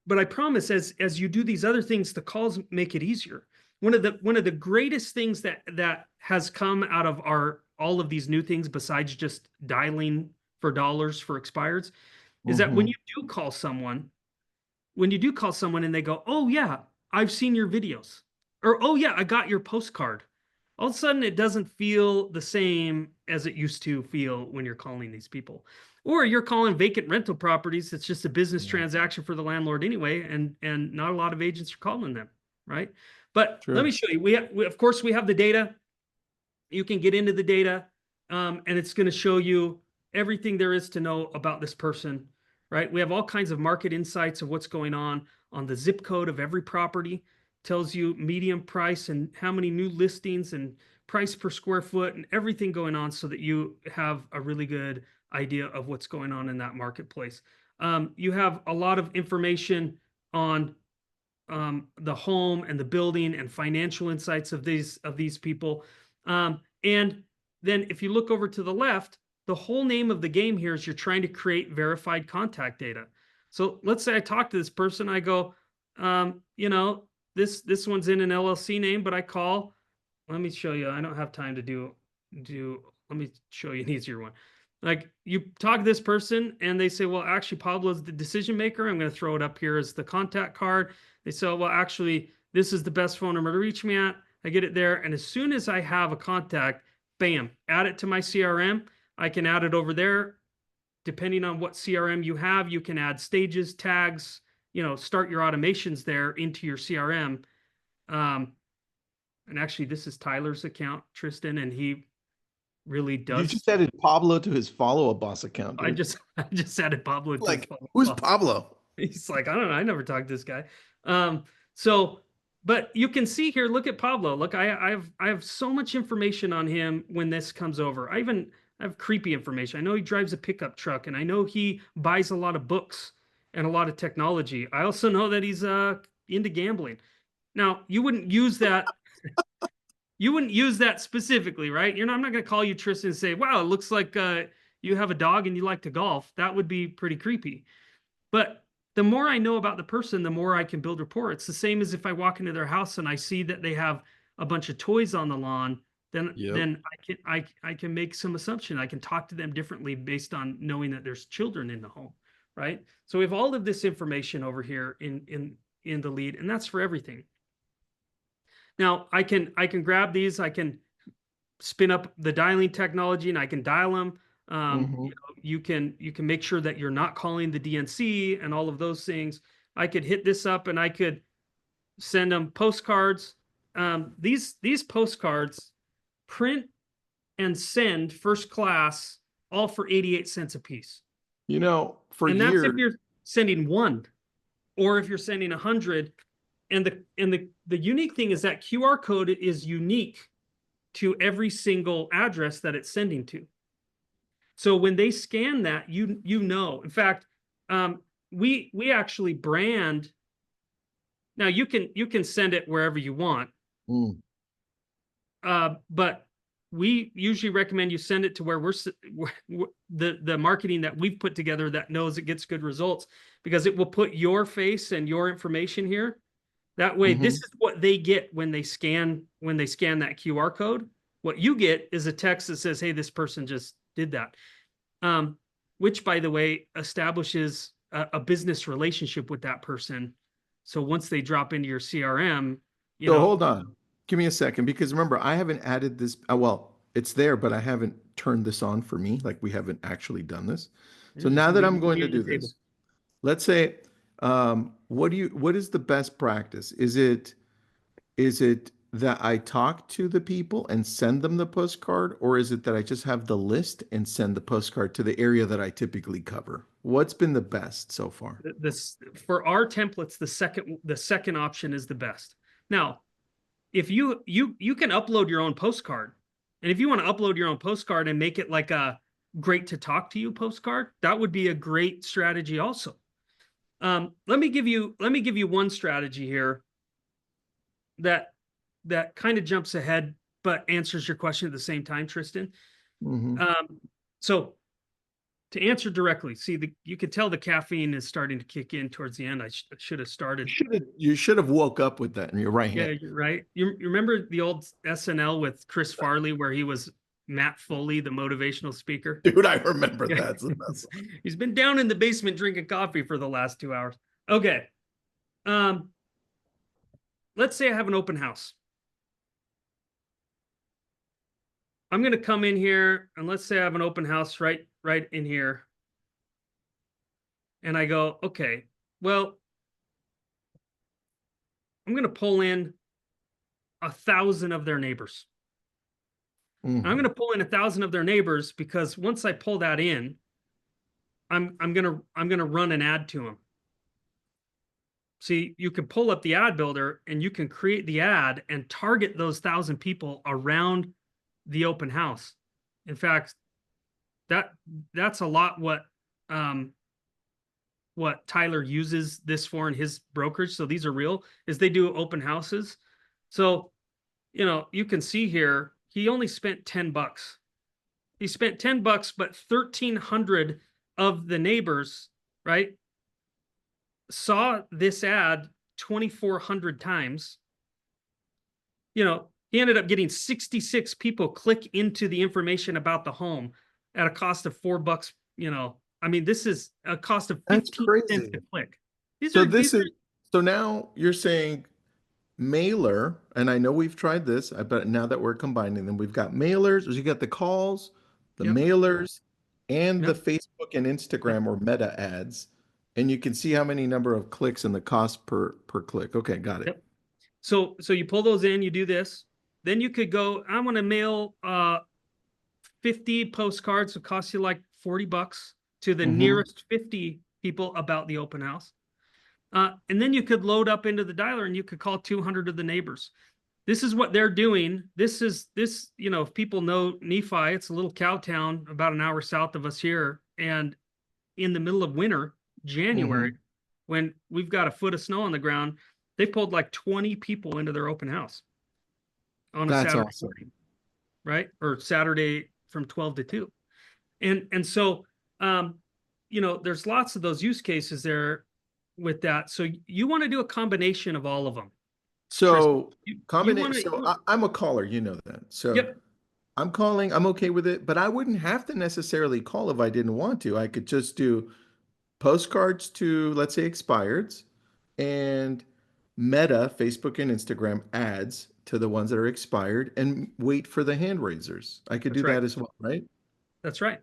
But I promise, as you do these other things, the calls make it easier. One of the greatest things that has come out of our all of these new things, besides just dialing for dollars for expireds, is that Hmm. when you do call someone and they go, "Oh yeah, I've seen your videos," or "Oh yeah, I got your postcard," all of a sudden it doesn't feel the same as it used to feel when you're calling these people. Or you're calling vacant rental properties. It's just a business Yeah, transaction for the landlord anyway, and not a lot of agents are calling them, right? But let true. me show you. Of course, we have the data. You can get into the data, and it's going to show you everything there is to know about this person, right? We have all kinds of market insights of what's going on the zip code of every property, tells you median price and how many new listings and price per square foot and everything going on so that you have a really good idea of what's going on in that marketplace. You have a lot of information on the home and the building and financial insights of these people. And then if you look over to the left, the whole name of the game here is you're trying to create verified contact data. So let's say I talk to this person, I go, this one's in an LLC name, but I call. Let me show you. I don't have time to do. Let me show you an easier one. Like you talk to this person and they say, well, actually, Pablo's the decision maker. I'm going to throw it up here as the contact card. They say, well, actually, this is the best phone number to reach me at. I get it there. And as soon as I have a contact, bam, add it to my CRM. I can add it over there. Depending on what CRM you have, you can add stages, tags, start your automations there into your CRM. And actually, this is Tyler's account, Tristan, and he really You does. just added Pablo to his follow a boss account, I dude. just I just added Pablo to his Like, who's Pablo? He's like, I don't know, I never talked to this guy. So, but you can see here, look at Pablo. Look, I have so much information on him when this comes over. I have creepy information. I know he drives a pickup truck, and I know he buys a lot of books and a lot of technology. I also know that he's into gambling. Now, you wouldn't use that specifically, right? I'm not going to call you Tristan and say, wow, it looks like you have a dog and you like to golf. That would be pretty creepy. But the more I know about the person, the more I can build rapport. It's the same as if I walk into their house and I see that they have a bunch of toys on the lawn, then Yep. then I can make some assumption. I can talk to them differently based on knowing that there's children in the home, right? So we have all of this information over here in the lead, and that's for everything. Now I can grab these, I can spin up the dialing technology and I can dial them. Mhm. You can make sure that you're not calling the DNC and all of those things. I could hit this up and I could send them postcards. These postcards print and send first class, all for 88 cents a piece. For And that's if years, you're sending one, or if you're sending 100. And the unique thing is that QR code is unique to every single address that it's sending to. So when they scan that, In fact, we actually brand. Now you can send it wherever you want, mm, but we usually recommend you send it to where the marketing that we've put together that knows it gets good results, because it will put your face and your information here. That way, this mhm. is what they get when they scan that QR code. What you get is a text that says, "Hey, this person just did that," which, by the way, establishes a business relationship with that person. So once they drop into your CRM, So hold on. Give me a second because remember, I haven't added this. Well, it's there, but I haven't turned this on for me. Like we haven't actually done this. So just now that I'm leave going me to at the do table. this, let's say, what is the best practice? Is it that I talk to the people and send them the postcard, or is it that I just have the list and send the postcard to the area that I typically cover? What's been the best so far? This, for our templates, the second option is the best. Now, if you can upload your own postcard, and if you want to upload your own postcard and make it like a great to talk to you postcard, that would be a great strategy also. Let me give you one strategy here that kind of jumps ahead but answers your question at the same time, Tristan. Hmm. So to answer directly, see, you can tell the caffeine is starting to kick in towards the end. I should have started. You should have woke up with that in your right Yeah, hand. you're right. You remember the old SNL with Chris Farley where he was Matt Foley, the motivational speaker? Dude, I remember Yeah. that's the best one. He's been down in the basement drinking coffee for the last 2 hours. Okay. Um, let's say I have an open house. I'm going to come in here and let's say I have an open house right in here. And I go, okay, well, I'm going to pull in 1,000 of their neighbors. And I'm Mhm. going to pull in 1,000 of their neighbors because once I pull that in, I'm gonna run an ad to them. See, you can pull up the ad builder and you can create the ad and target those 1,000 people around the open house. In fact, that's a lot what Tyler uses this for in his brokerage. So these are real, is they do open houses. So, you can see here, he only spent $10. He spent $10, but 1,300 of the neighbors, right, saw this ad 2,400 times. He ended up getting 66 people click into the information about the home at a cost of $4. I mean, this is a cost of That's 15 cents crazy. to click. These So are this is so now you're saying mailer, and I know we've tried this, but now that we're combining them, we've got mailers, you got the calls, the Yep. mailers, and the Yep. Facebook and Yep. Instagram or meta ads. And you can see how many number of clicks and the cost per click. Okay, got it. Yep. So you pull those in, you do this. Then you could go, I want to mail 50 postcards. It costs you like $40 to the Mm-hmm. nearest 50 people about the open house. And then you could load up into the dialer and you could call 200 of the neighbors. This is what they're doing. If people know Nephi, it's a little cow town about an hour south of us here. And in the middle of winter, Mm-hmm. January, when we've got a foot of snow on the ground, they pulled like 20 people into their open house on a That's Saturday awesome. morning, right? Or Saturday from 12 to 2. And so um, there's lots of those use cases there with that. So you want to do a combination of all of them, Tristan. So You combination. want to, So I'm a caller, you know that. So yep, I'm calling. I'm okay with it, but I wouldn't have to necessarily call if I didn't want to. I could just do postcards to, let's say, expireds, and Meta, Facebook and Instagram ads to the ones that are expired, and wait for the hand raisers. I could that's do right. that as well, right? That's right.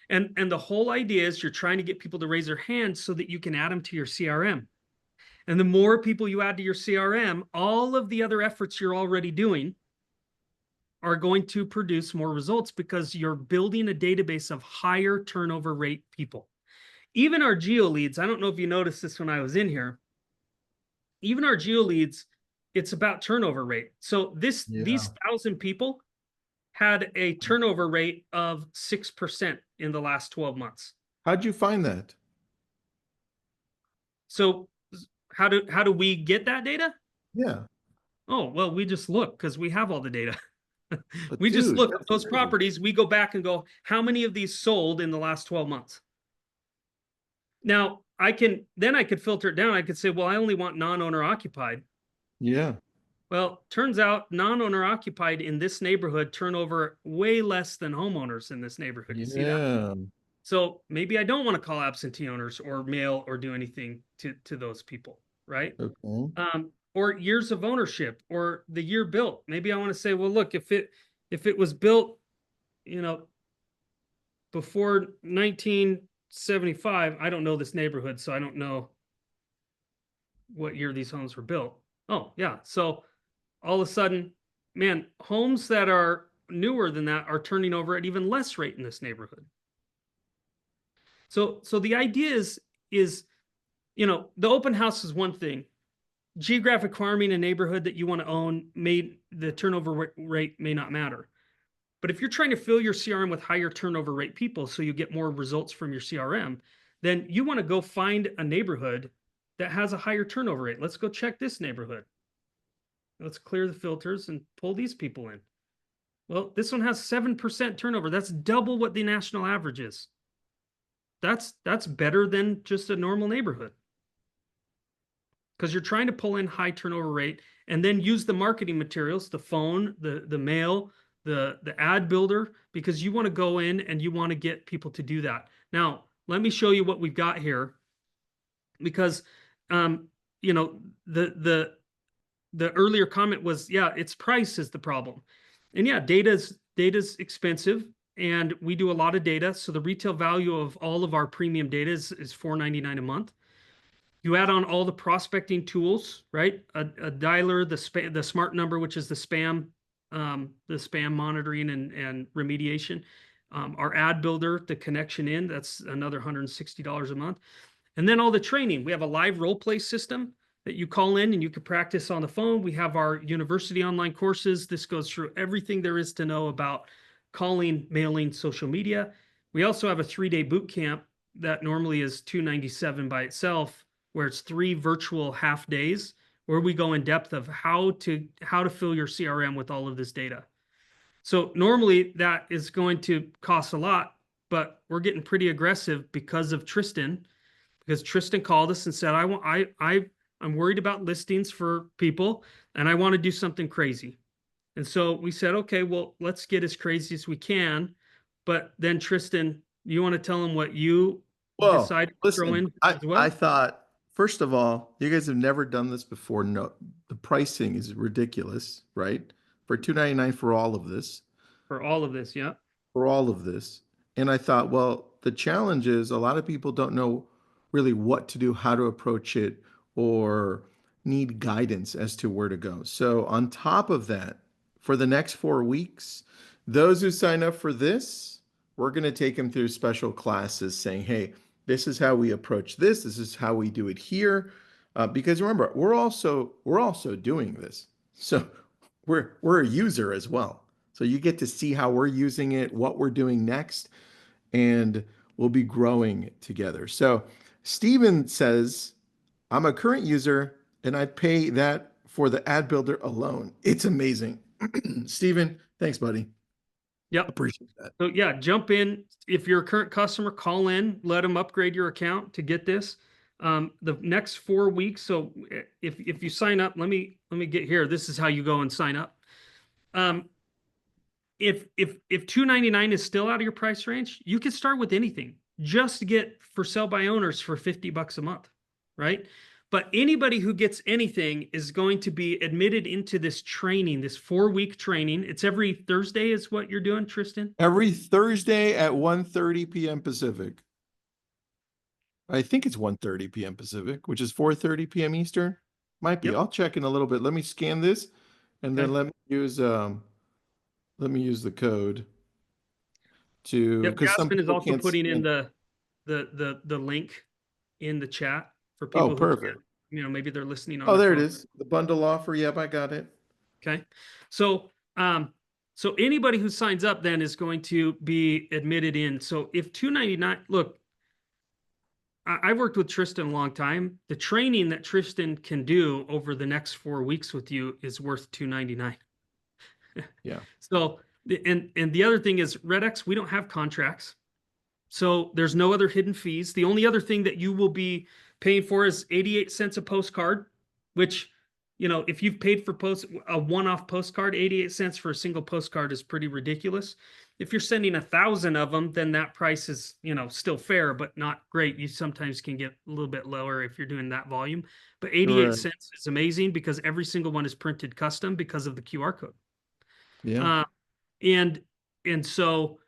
And the whole idea is you're trying to get people to raise their hands so that you can add them to your CRM. And the more people you add to your CRM, all of the other efforts you're already doing are going to produce more results because you're building a database of higher turnover rate people. Even our geo leads, I don't know if you noticed this when I was in here, even our geo leads, it's about turnover rate. So these Yeah. 1,000 people had a turnover rate of 6% in the last 12 months. How'd you find that? So how do we get that data? Yeah. Oh, well, we just look because we have all the data. But We just dude, look at that's those amazing. properties. We go back and go, how many of these sold in the last 12 months? Now, I could filter it down. I could say, well, I only want non-owner occupied. Yeah. Well, turns out non-owner occupied in this neighborhood turn over way less than homeowners in this neighborhood. You see that? Yeah. So maybe I don't want to call absentee owners or mail or do anything to those people, right? Okay. Or years of ownership or the year built. Maybe I want to say, well, look, if it was built, you know, before 1975, I don't know this neighborhood, so I don't know what year these homes were built. Oh, yeah. So all of a sudden, man, homes that are newer than that are turning over at even less rate in this neighborhood. So the idea is the open house is one thing. Geographic farming a neighborhood that you want to own may the turnover rate may not matter. But if you're trying to fill your CRM with higher turnover rate people so you get more results from your CRM, then you want to go find a neighborhood that has a higher turnover rate. Let's go check this neighborhood. Let's clear the filters and pull these people in. Well, this one has 7% turnover. That's double what the national average is. That's better than just a normal neighborhood because you're trying to pull in high turnover rate and then use the marketing materials, the phone, the mail, the ad builder, because you want to go in and you want to get people to do that. Now, let me show you what we've got here because um, you know the earlier comment was, yeah, its price is the problem. And yeah, data's expensive and we do a lot of data. So the retail value of all of our premium data is $4.99 a month. You add on all the prospecting tools, right? A dialer, the smart number, which is the spam monitoring and remediation. Our ad builder, the connection in, that's another $160 a month. And then all the training. We have a live role play system that you call in and you can practice on the phone. We have our university online courses. This goes through everything there is to know about calling, mailing, social media. We also have a 3-day boot camp that normally is $297 by itself, where it's 3 virtual half days where we go in depth of how to fill your CRM with all of this data. So normally that is going to cost a lot, but we're getting pretty aggressive because Tristan called us and said, I'm worried about listings for people and I want to do something crazy. And so we said, okay, well, let's get as crazy as we can. But then Tristan, you want to tell them what you Well, decided to throw listen, in I as I well? thought, first of all, you guys have never done this before. No, the pricing is ridiculous, right? For 299 for all of this, For all of this. Yeah. for all of this. And I thought, well, the challenge is a lot of people don't know really what to do, how to approach it, or need guidance as to where to go. So, on top of that, for the next 4 weeks, those who sign up for this, we're going to take them through special classes saying, hey, this is how we approach this. This is how we do it here. Because remember, we're also doing this. So we're a user as well. So you get to see how we're using it, what we're doing next, and we'll be growing together. So Steven says, I'm a current user and I pay that for the ad builder alone. It's amazing. Steven, thanks, buddy. Yep. Appreciate that. So yeah, jump in. If you're a current customer, call in, let them upgrade your account to get this. The next 4 weeks. So if you sign up, let me get here. This is how you go and sign up. Um, if 299 is still out of your price range, you can start with anything. Just get for sale by owners for $50 a month, right? But anybody who gets anything is going to be admitted into this training, this 4-week training. It's every Thursday is what you're doing, Tristan? Every Thursday at 1:30 p.m. Pacific. I think it's 1:30 p.m. Pacific, which is 4:30 p.m. Eastern. Might be. Yep. I'll check in a little bit. Let me scan this and then Okay. let me use the code to Yep. because some Jasmine is people also can't putting in scan. the link in the chat for Oh, people who can't, perfect. maybe they're listening on Oh, their there it phone. is. The bundle offer. Yep, I got it. Okay. So, so anybody who signs up then is going to be admitted in. So if 299, look, I've worked with Tristan a long time. The training that Tristan can do over the next 4 weeks with you is worth 299. Yeah. So, and the other thing is RedX, we don't have contracts. So there's no other hidden fees. The only other thing that you will be paying for is 88 cents a postcard, which, if you've paid for a one-off postcard, 88 cents for a single postcard is pretty ridiculous. If you're sending 1,000 of them, then that price is, still fair, but not great. You sometimes can get a little bit lower if you're doing that volume. But 88 Right. cents is amazing because every single one is printed custom because of the QR code. Yeah. Uh, and and so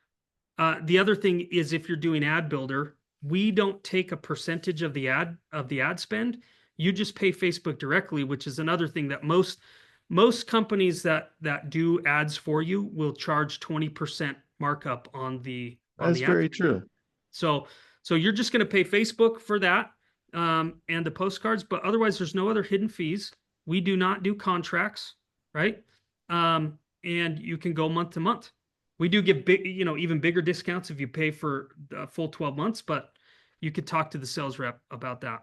the other thing is if you're doing ad builder, we don't take a percentage of the ad spend. You just pay Facebook directly, which is another thing that most companies that do ads for you will charge 20% markup on That's the ad. very true. So you're just going to pay Facebook for that and the postcards, but otherwise there's no other hidden fees. We do not do contracts, right? And you can go month to month. We do give big, even bigger discounts if you pay for a full 12 months, but you could talk to the sales rep about that.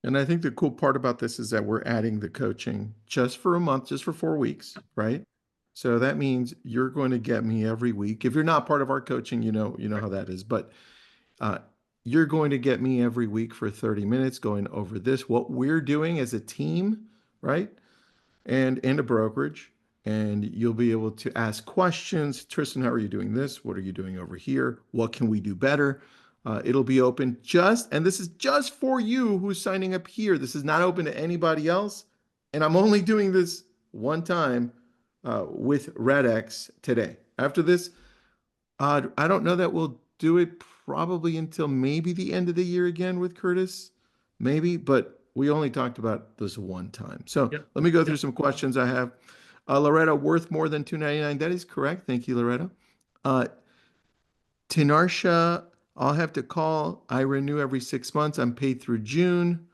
And I think the cool part about this is that we're adding the coaching just for a month, just for 4 weeks, right? So that means you're going to get me every week. If you're not part of our coaching, you know how that is. But uh, you're going to get me every week for 30 minutes going over this, what we're doing as a team, right? And in a brokerage. And you'll be able to ask questions. Tristan, how are you doing this? What are you doing over here? What can we do better? It'll be open and this is just for you who's signing up here. This is not open to anybody else. And I'm only doing this one time with RedX today. After this, I don't know that we'll do it probably until maybe the end of the year again with Curtis, maybe, but we only talked about this one time. So Yep. let me go through Yep. some questions I have. Loretta, worth more than 299. That is correct. Thank you, Loretta. Uh, Tinarsha, I'll have to call. I renew every 6 months. I'm paid through June.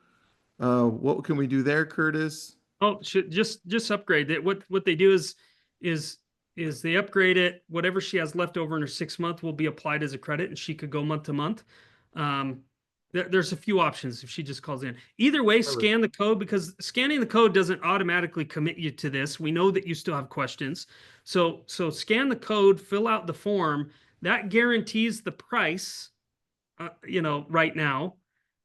What can we do there, Curtis? Oh, should just upgrade it. What they do is is they upgrade it. Whatever she has left over in her 6 month will be applied as a credit, and she could go month to month. Um, there's a few options if she just calls in. Either way, Perfect. scan the code because scanning the code doesn't automatically commit you to this. We know that you still have questions, so scan the code, fill out the form. That guarantees the price, right now,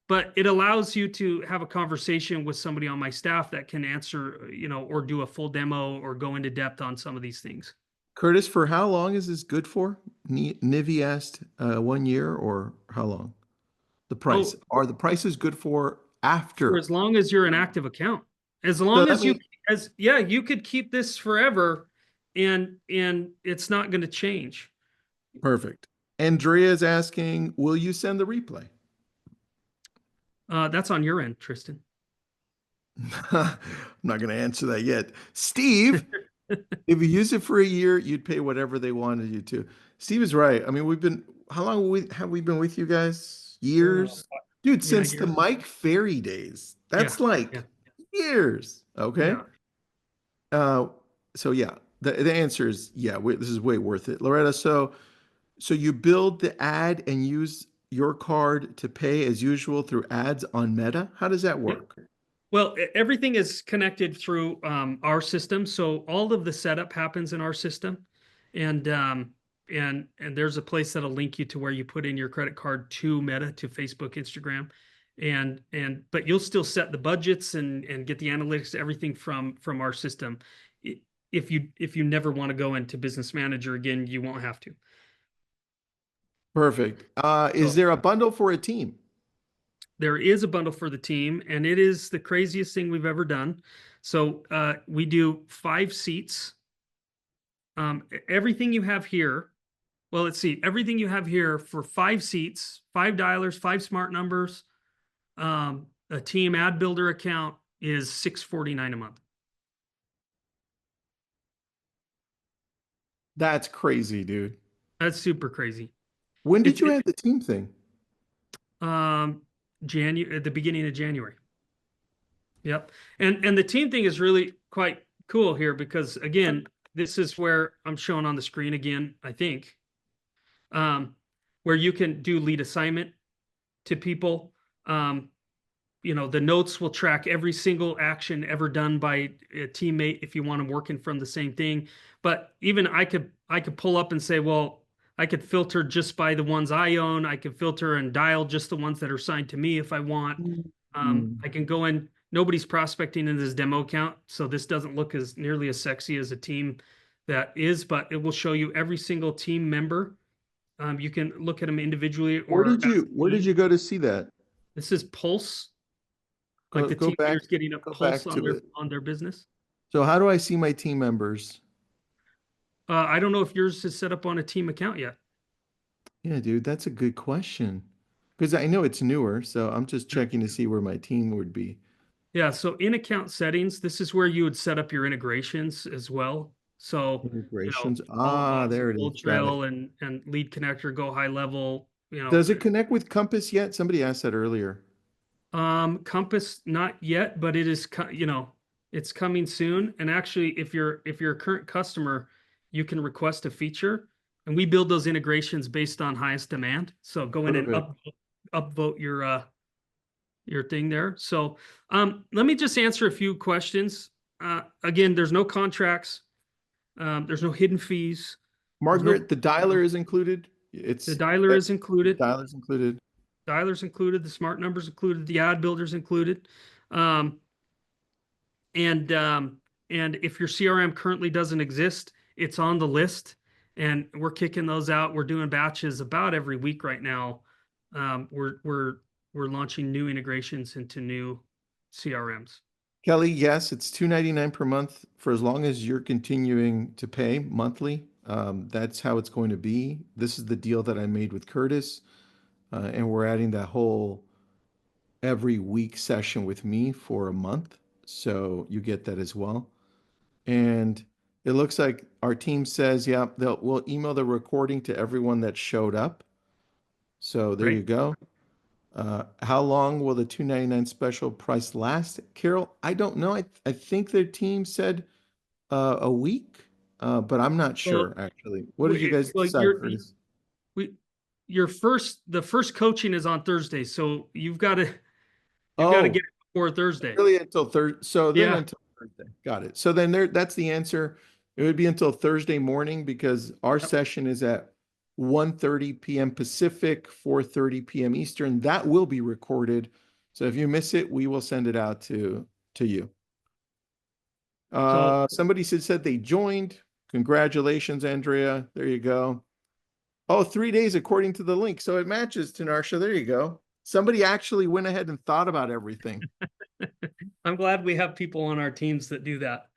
but it allows you to have a conversation with somebody on my staff that can answer, or do a full demo or go into depth on some of these things. Curtis, for how long is this good for? Nivi asked 1 year or how long? The price. Oh, Are the prices good for for after? as long as you're an active account, as So long that as you means pay as yeah, you could keep this forever, and it's not going to change. Perfect. Andrea is asking, will you send the replay? That's on your end, Tristan. I'm not going to answer that yet. Steve, if you use it for a year, you'd pay whatever they wanted you to. Steve is right. I mean, how long have we been with you guys? Oh, Years? Dude, yeah, since the Mike Ferry days. yeah, That's like yeah, years. Okay. yeah. Uh, so yeah, the answer is yeah, this is way worth it. Loretta, so you build the ad and use your card to pay as usual through ads on Meta? How does that Yep. work? Well, everything is connected through our system, so all of the setup happens in our system, and and there's a place that'll link you to where you put in your credit card to Meta, to Facebook, Instagram, and but you'll still set the budgets and get the analytics, everything from our system. If you never want to go into Business Manager again, you won't have to. Perfect. Is So there a bundle for a team? there is a bundle for the team, and it is the craziest thing we've ever done. So we do 5 seats. Everything you have here, well, let's see, everything you have here for 5 seats, $5, 5 smart numbers, a team ad builder account is $649 a month. That's crazy, dude. That's super crazy. When did It's you add the team thing? January, at the beginning of January. Yep. And the team thing is really quite cool here because again, this is where I'm showing on the screen again, I think, where you can do lead assignment to people. The notes will track every single action ever done by a teammate if you want them working from the same thing. But even I could pull up and say, well, I could filter just by the ones I own. I could filter and dial just the ones that are assigned to me if I want. Mm. I can go in. Nobody's prospecting in this demo account, so this doesn't look as nearly as sexy as a team that is, but it will show you every single team member. You can look at them individually Where or did as you a where did team. you go to see that? This is Pulse, like Go the go team back leaders getting a go pulse back on to their it. business. So how do I see my team members? I don't know if yours is set up on a team account yet. Yeah, dude, that's a good question. Because I know it's newer, so I'm just checking to see where my team would be. Yeah, so in account settings, this is where you would set up your integrations as well. So, Integrations. all Ah, box, there it Bold is. Got it. Trail, and Lead Connector go high level. Does it connect with Compass yet? Somebody asked that earlier. Compass not yet, but it is it's coming soon. And actually, if you're a current customer, you can request a feature, and we build those integrations based on highest demand. So go in and Perfect. upvote your thing there. So let me just answer a few questions. Again, there's no contracts, there's no hidden fees, there's no Margaret, the dialer is included. the It's dialer is included, dialer's included. dialers included, the smart numbers included, the ad builders included. Um, and and if your CRM currently doesn't exist, it's on the list, and we're kicking those out. We're doing batches about every week right now. We're launching new integrations into new CRMs. Kelly, yes, it's $2.99 per month for as long as you're continuing to pay monthly. That's how it's going to be. This is the deal that I made with Curtis, and we're adding that whole every week session with me for a month. So you get that as well. And it looks like our team says, yeah, we'll email the recording to everyone that showed up. So there you Great. go. How long will the 299 special price last? Carol, I don't know. I think their team said a week, but I'm not Well, sure actually. What did you guys well, decide for this? we, the first coaching is on Thursday, so you've got to Oh, get it before Thursday. really until Thursday. So then Yeah. until Thursday. Got it. So then that's the answer. It would be until Thursday morning because our Yep. session is at 1:30 p.m. Pacific, 4:30 p.m. Eastern. That will be recorded. So if you miss it, we will send it out to you. So Somebody said they joined. Congratulations, Andrea. There you go. Oh, 3 days according to the link. So it matches, Tanarsha. There you go. Somebody actually went ahead and thought about everything. I'm glad we have people on our teams that do that.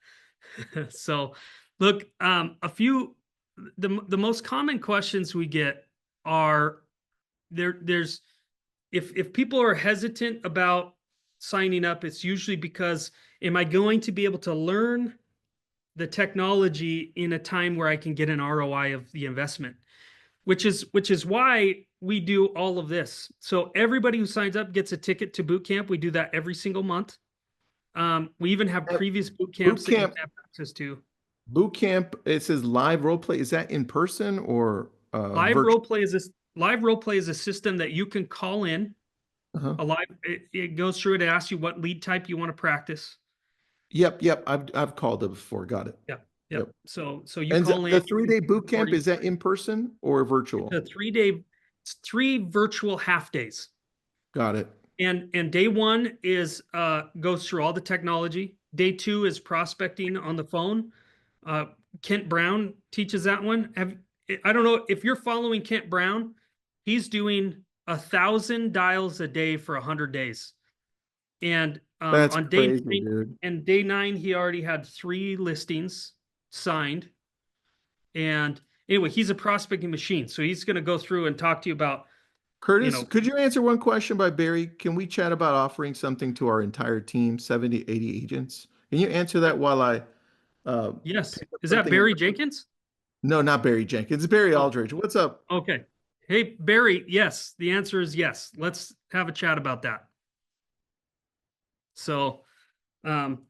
So, look, a few the most common questions we get are there's if people are hesitant about signing up, it's usually because am I going to be able to learn the technology in a time where I can get an ROI of the investment? Which is why we do all of this. So everybody who signs up gets a ticket to boot camp. We do that every single month. We even have At previous boot boot camps that you camp, can have access to. boot camp, it says live role play. Is that in person or Live virtual? role play is this live role play is a system that you can call in. Uh-huh. It goes through it. It asks you what lead type you want to practice. Yep, yep. I've called it before. Got it. Yep. Yep. Yep. So you And call in, the you can 3-day see boot camp, recordings. is that in person or It's virtual? a 3 day, it's 3 virtual half days. Got it. And day one is goes through all the technology. Day two is prospecting on the phone. Uh, Kent Brown teaches that one. I don't know if you're following Kent Brown. He's doing 1,000 dials a day for 100 days. And That's on day crazy, nine, dude. and day nine, he already had 3 listings signed. And anyway, he's a prospecting machine. So he's going to go through and talk to you about, you Curtis, know, could you answer one question by Barry? Can we chat about offering something to our entire team, 70, 80 agents? Can you answer that while I yes. pick up Is that something in Barry person? Jenkins? No, not Barry Jenkins. It's Barry Oh, Aldridge. What's up? okay. Hey, Barry, yes. The answer is yes. Let's have a chat about that. So, um,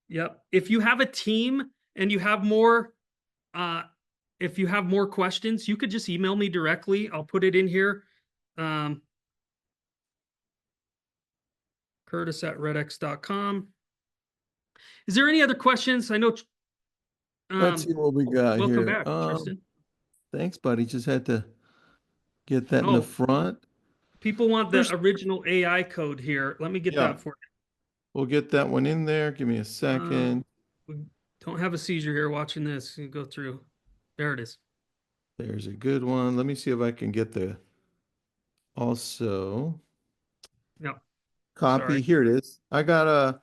yep. If you have a team and you have more, uh, if you have more questions, you could just email me directly. I'll put it in here. Um, Curtis@redx.com. Is there any other questions? I know, Let's see what we got welcome here. back, Tristan. Thanks, buddy. Just had to get that in the Oh, front. people want the There's, original AI code here. Let me get yeah, that for we'll get that one in there. Give me a you. second. We don't have a seizure here watching this. You go through. There it is. There's a good one. Let me see if I can get the also No, copy. sorry. Here it is. I got a,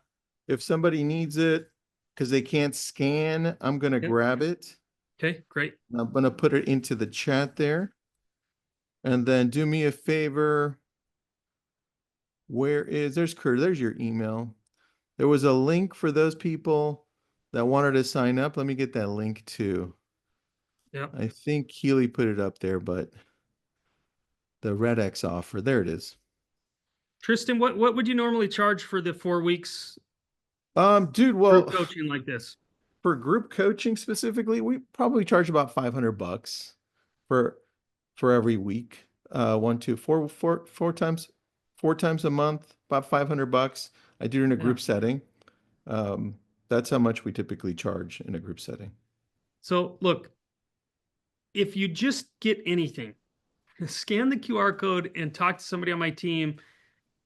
if somebody needs it because they can't scan, I'm going to Yeah. grab it. Okay, great. I'm going to put it into the chat there. And then do me a favor. There's Kurt, there's your email. There was a link for those people that wanted to sign up. Let me get that link too. Yeah. I think Keely put it up there, but the RedX offer, there it is. Tristan, what would you normally charge for the 4 weeks Dude, group well, coaching like this? for group coaching specifically, we probably charge about $500 for every week. One, two, four times a month, about $500. I do it in a Yeah. group setting. Um, that's how much we typically charge in a group setting. So look, if you just get anything, scan the QR code and talk to somebody on my team.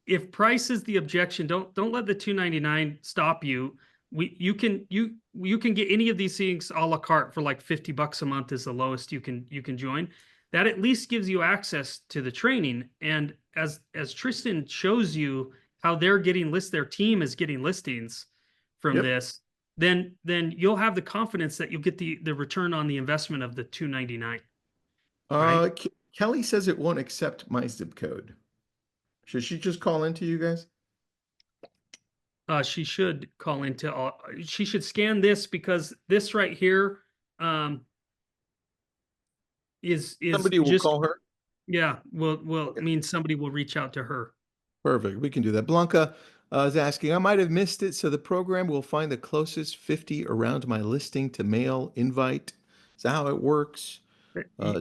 If price is the objection, don't let the 299 stop you. You can get any of these things a la carte for like $50 a month is the lowest you can join. That at least gives you access to the training. And as Tristan shows you how their team is getting listings from Yep. this, then you'll have the confidence that you'll get the return on the investment of the 299, right? Kelly says it won't accept my zip code. Should she just call into you guys? She should call into all, she should scan this because this right here um is Somebody will just, call her. yeah, will Okay. mean somebody will reach out to her. Perfect. We can do that. Blanca is asking, I might have missed it. So the program will find the closest 50 around my listing to mail invite. Is that how it works?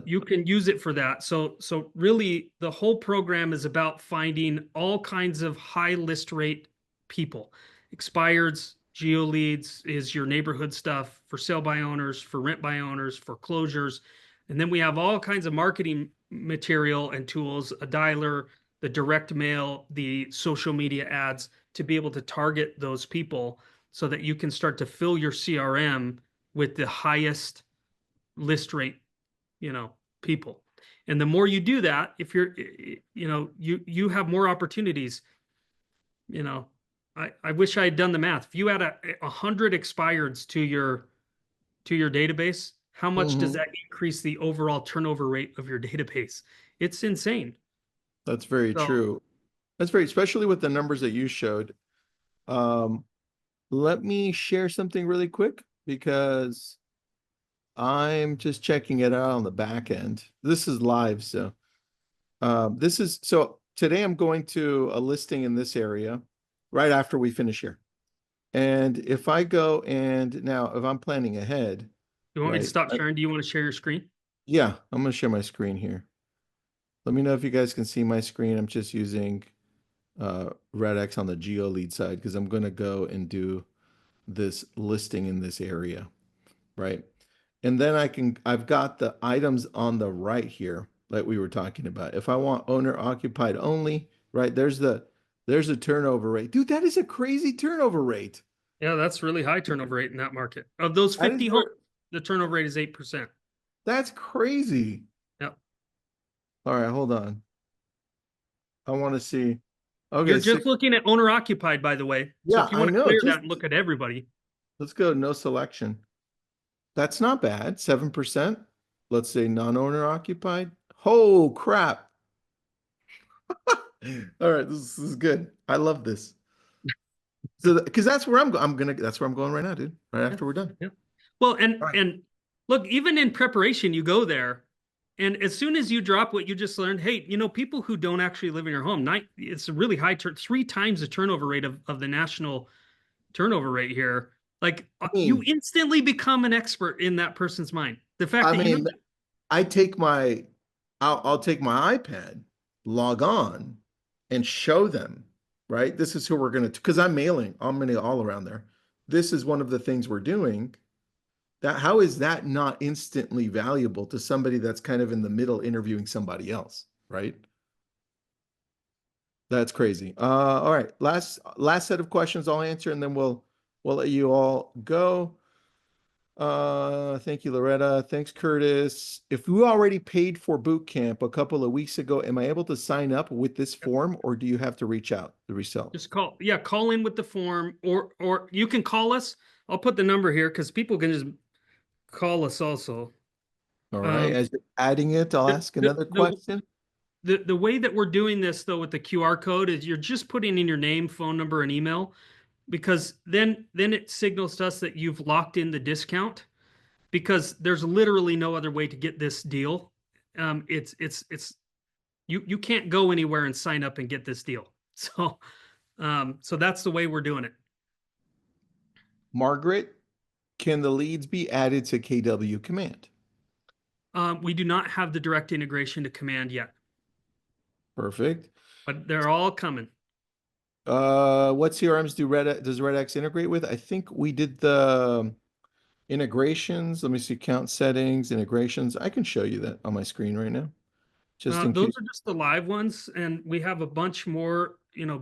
You can use it for that. So really the whole program is about finding all kinds of high list rate people. Expireds, geo leads is your neighborhood stuff for sale by owners, for rent by owners, foreclosures. And then we have all kinds of marketing material and tools, a dialer, the direct mail, the social media ads to be able to target those people so that you can start to fill your CRM with the highest list rate, people. And the more you do that, if you're, you have more opportunities. you know, I wish I had done the math. If you add 100 expireds to your database, how much does Hmm. that increase the overall turnover rate of your database? It's insane. That's very So true. That's very, especially with the numbers that you showed. Um, Let me share something really quick because I'm just checking it out on the back end. This is live, so this is so today I'm going to a listing in this area right after we finish here. And if I go and now if I'm planning ahead, you want me to right? stop sharing? Do you want to share your screen? Yeah, I'm gonna share my screen here. Let me know if you guys can see my screen. I'm just using RedX on the geo lead side because I'm gonna go and do this listing in this area, right? And then I've got the items on the right here that we were talking about. If I want owner occupied only, right? There's a turnover rate. Dude, that is a crazy turnover rate. Yeah, that's really high turnover rate in that market. Of those That is 50 homes, the turnover rate is 8%. that's crazy. Yep. All right, hold on. I want to see. You're Okay, just looking at owner occupied, by the way. So yeah, if you I want to know. clear Just that and look at everybody, let's go no selection. That's not bad. 7%. Let's say non-owner occupied. Oh crap. All right, this is good. I love this. So because that's where that's where I'm going right now, dude. Right yeah, after we're done. yeah. Well, All right. and look, even in preparation, you go there, and as soon as you drop what you just learned, hey, people who don't actually live in your home, it's a really high three times the turnover rate of the national turnover rate here. Like I you mean, instantly become an expert in that person's mind. The fact I that mean, I take my I'll take my iPad, log on, and show them, right? This is who we're gonna because I'm mailing all around there. This is one of the things we're doing. That how is that not instantly valuable to somebody that's kind of in the middle interviewing somebody else, right? That's crazy. All right. Last set of questions I'll answer, and then we'll let you all go. Thank you, Loretta. Thanks, Curtis. If you already paid for boot camp a couple of weeks ago, am I able to sign up with this form, or do you have to reach out to resell? just call in with the form, or you can call us. I'll put the number here because people can just call us also. All right. Um, As you're adding it, I'll the, ask the, another the, question. the way that we're doing this though with the QR code is you're just putting in your name, phone number, and email because then it signals to us that you've locked in the discount because there's literally no other way to get this deal. It's you can't go anywhere and sign up and get this deal. So that's the way we're doing it. Margaret, can the leads be added to KW command? We do not have the direct integration to command yet, Perfect. but they're all coming. What CRMs does RedX integrate with? I think we did the integrations. Let me see, count settings, integrations. I can show you that on my screen right now, just in Those case. are just the live ones, and we have a bunch more,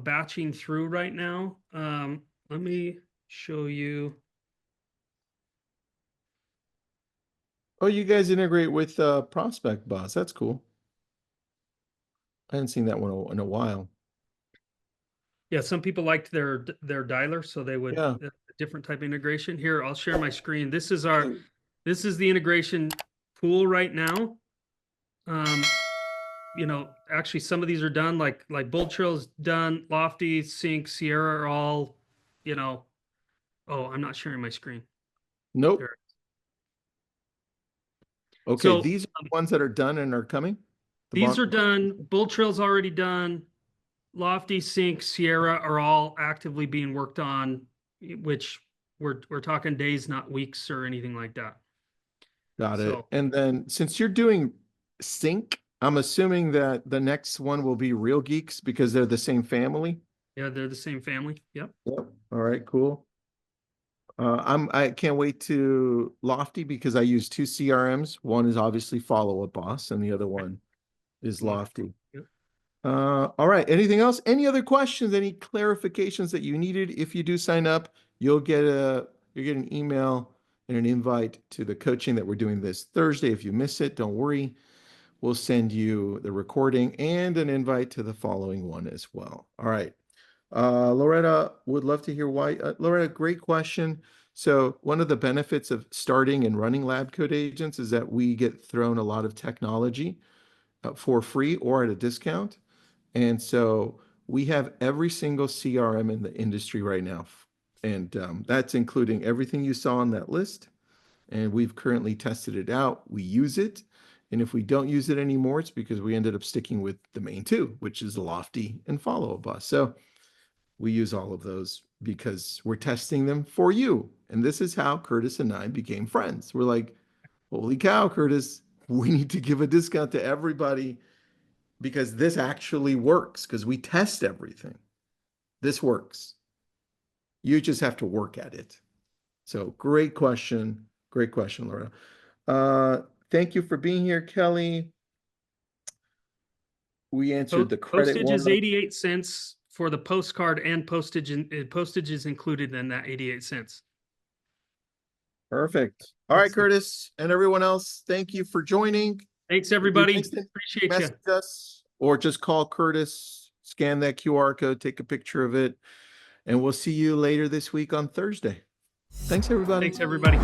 batching through right now. Let me show you. Oh, you guys integrate with Prospect Boss. That's cool. I hadn't seen that one in a while. Yeah, some people liked their dialer, so they would Yeah. a different type of integration. Here, I'll share my screen. Okay. This is the integration pool right now. Um, actually some of these are done, like Bold Trail's done, Lofty, Sync, Sierra are all, you know. Oh, I'm not sharing my screen. Nope. There. Okay, So these are the ones that are done and are coming. The these are bond. done. Bold Trail's already done. Lofty, Sync, Sierra are all actively being worked on, which we're talking days, not weeks or anything like that. Got it. So And then since you're doing sync, I'm assuming that the next one will be Real Geeks because they're the same family. yeah, they're the same family. Yep. Yep. All right, cool. I can't wait to Lofty because I use two CRMs. One is obviously Follow Up Boss, and the other one is Lofty. Lofty. Yep. All right. Anything else? Any other questions? Any clarifications that you needed? If you do sign up, you'll get an email and an invite to the coaching that we're doing this Thursday. If you miss it, don't worry. We'll send you the recording and an invite to the following one as well. All right. Loretta would love to hear why. Loretta, great question. So one of the benefits of starting and running lab code agents is that we get thrown a lot of technology for free or at a discount. And so we have every single CRM in the industry right now. And that's including everything you saw on that list. And we've currently tested it out. We use it. And if we don't use it anymore, it's because we ended up sticking with the main two, which is Lofty and Follow Up Us. So we use all of those because we're testing them for you. And this is how Curtis and I became friends. We're like, holy cow, Curtis, we need to give a discount to everybody because this actually works because we test everything. This works. You just have to work at it. So great question. Great question, Laura. Thank you for being here, Kelly. We answered the credit Postage is one. 88 cents for the postcard, and postage is included in that 88 cents. Perfect. All right, Curtis and everyone else, thank you for joining. Thanks, everybody. Appreciate you. Message us or just call Curtis, scan that QR code, take a picture of it, and we'll see you later this week on Thursday. Thanks, everybody. Thanks, everybody.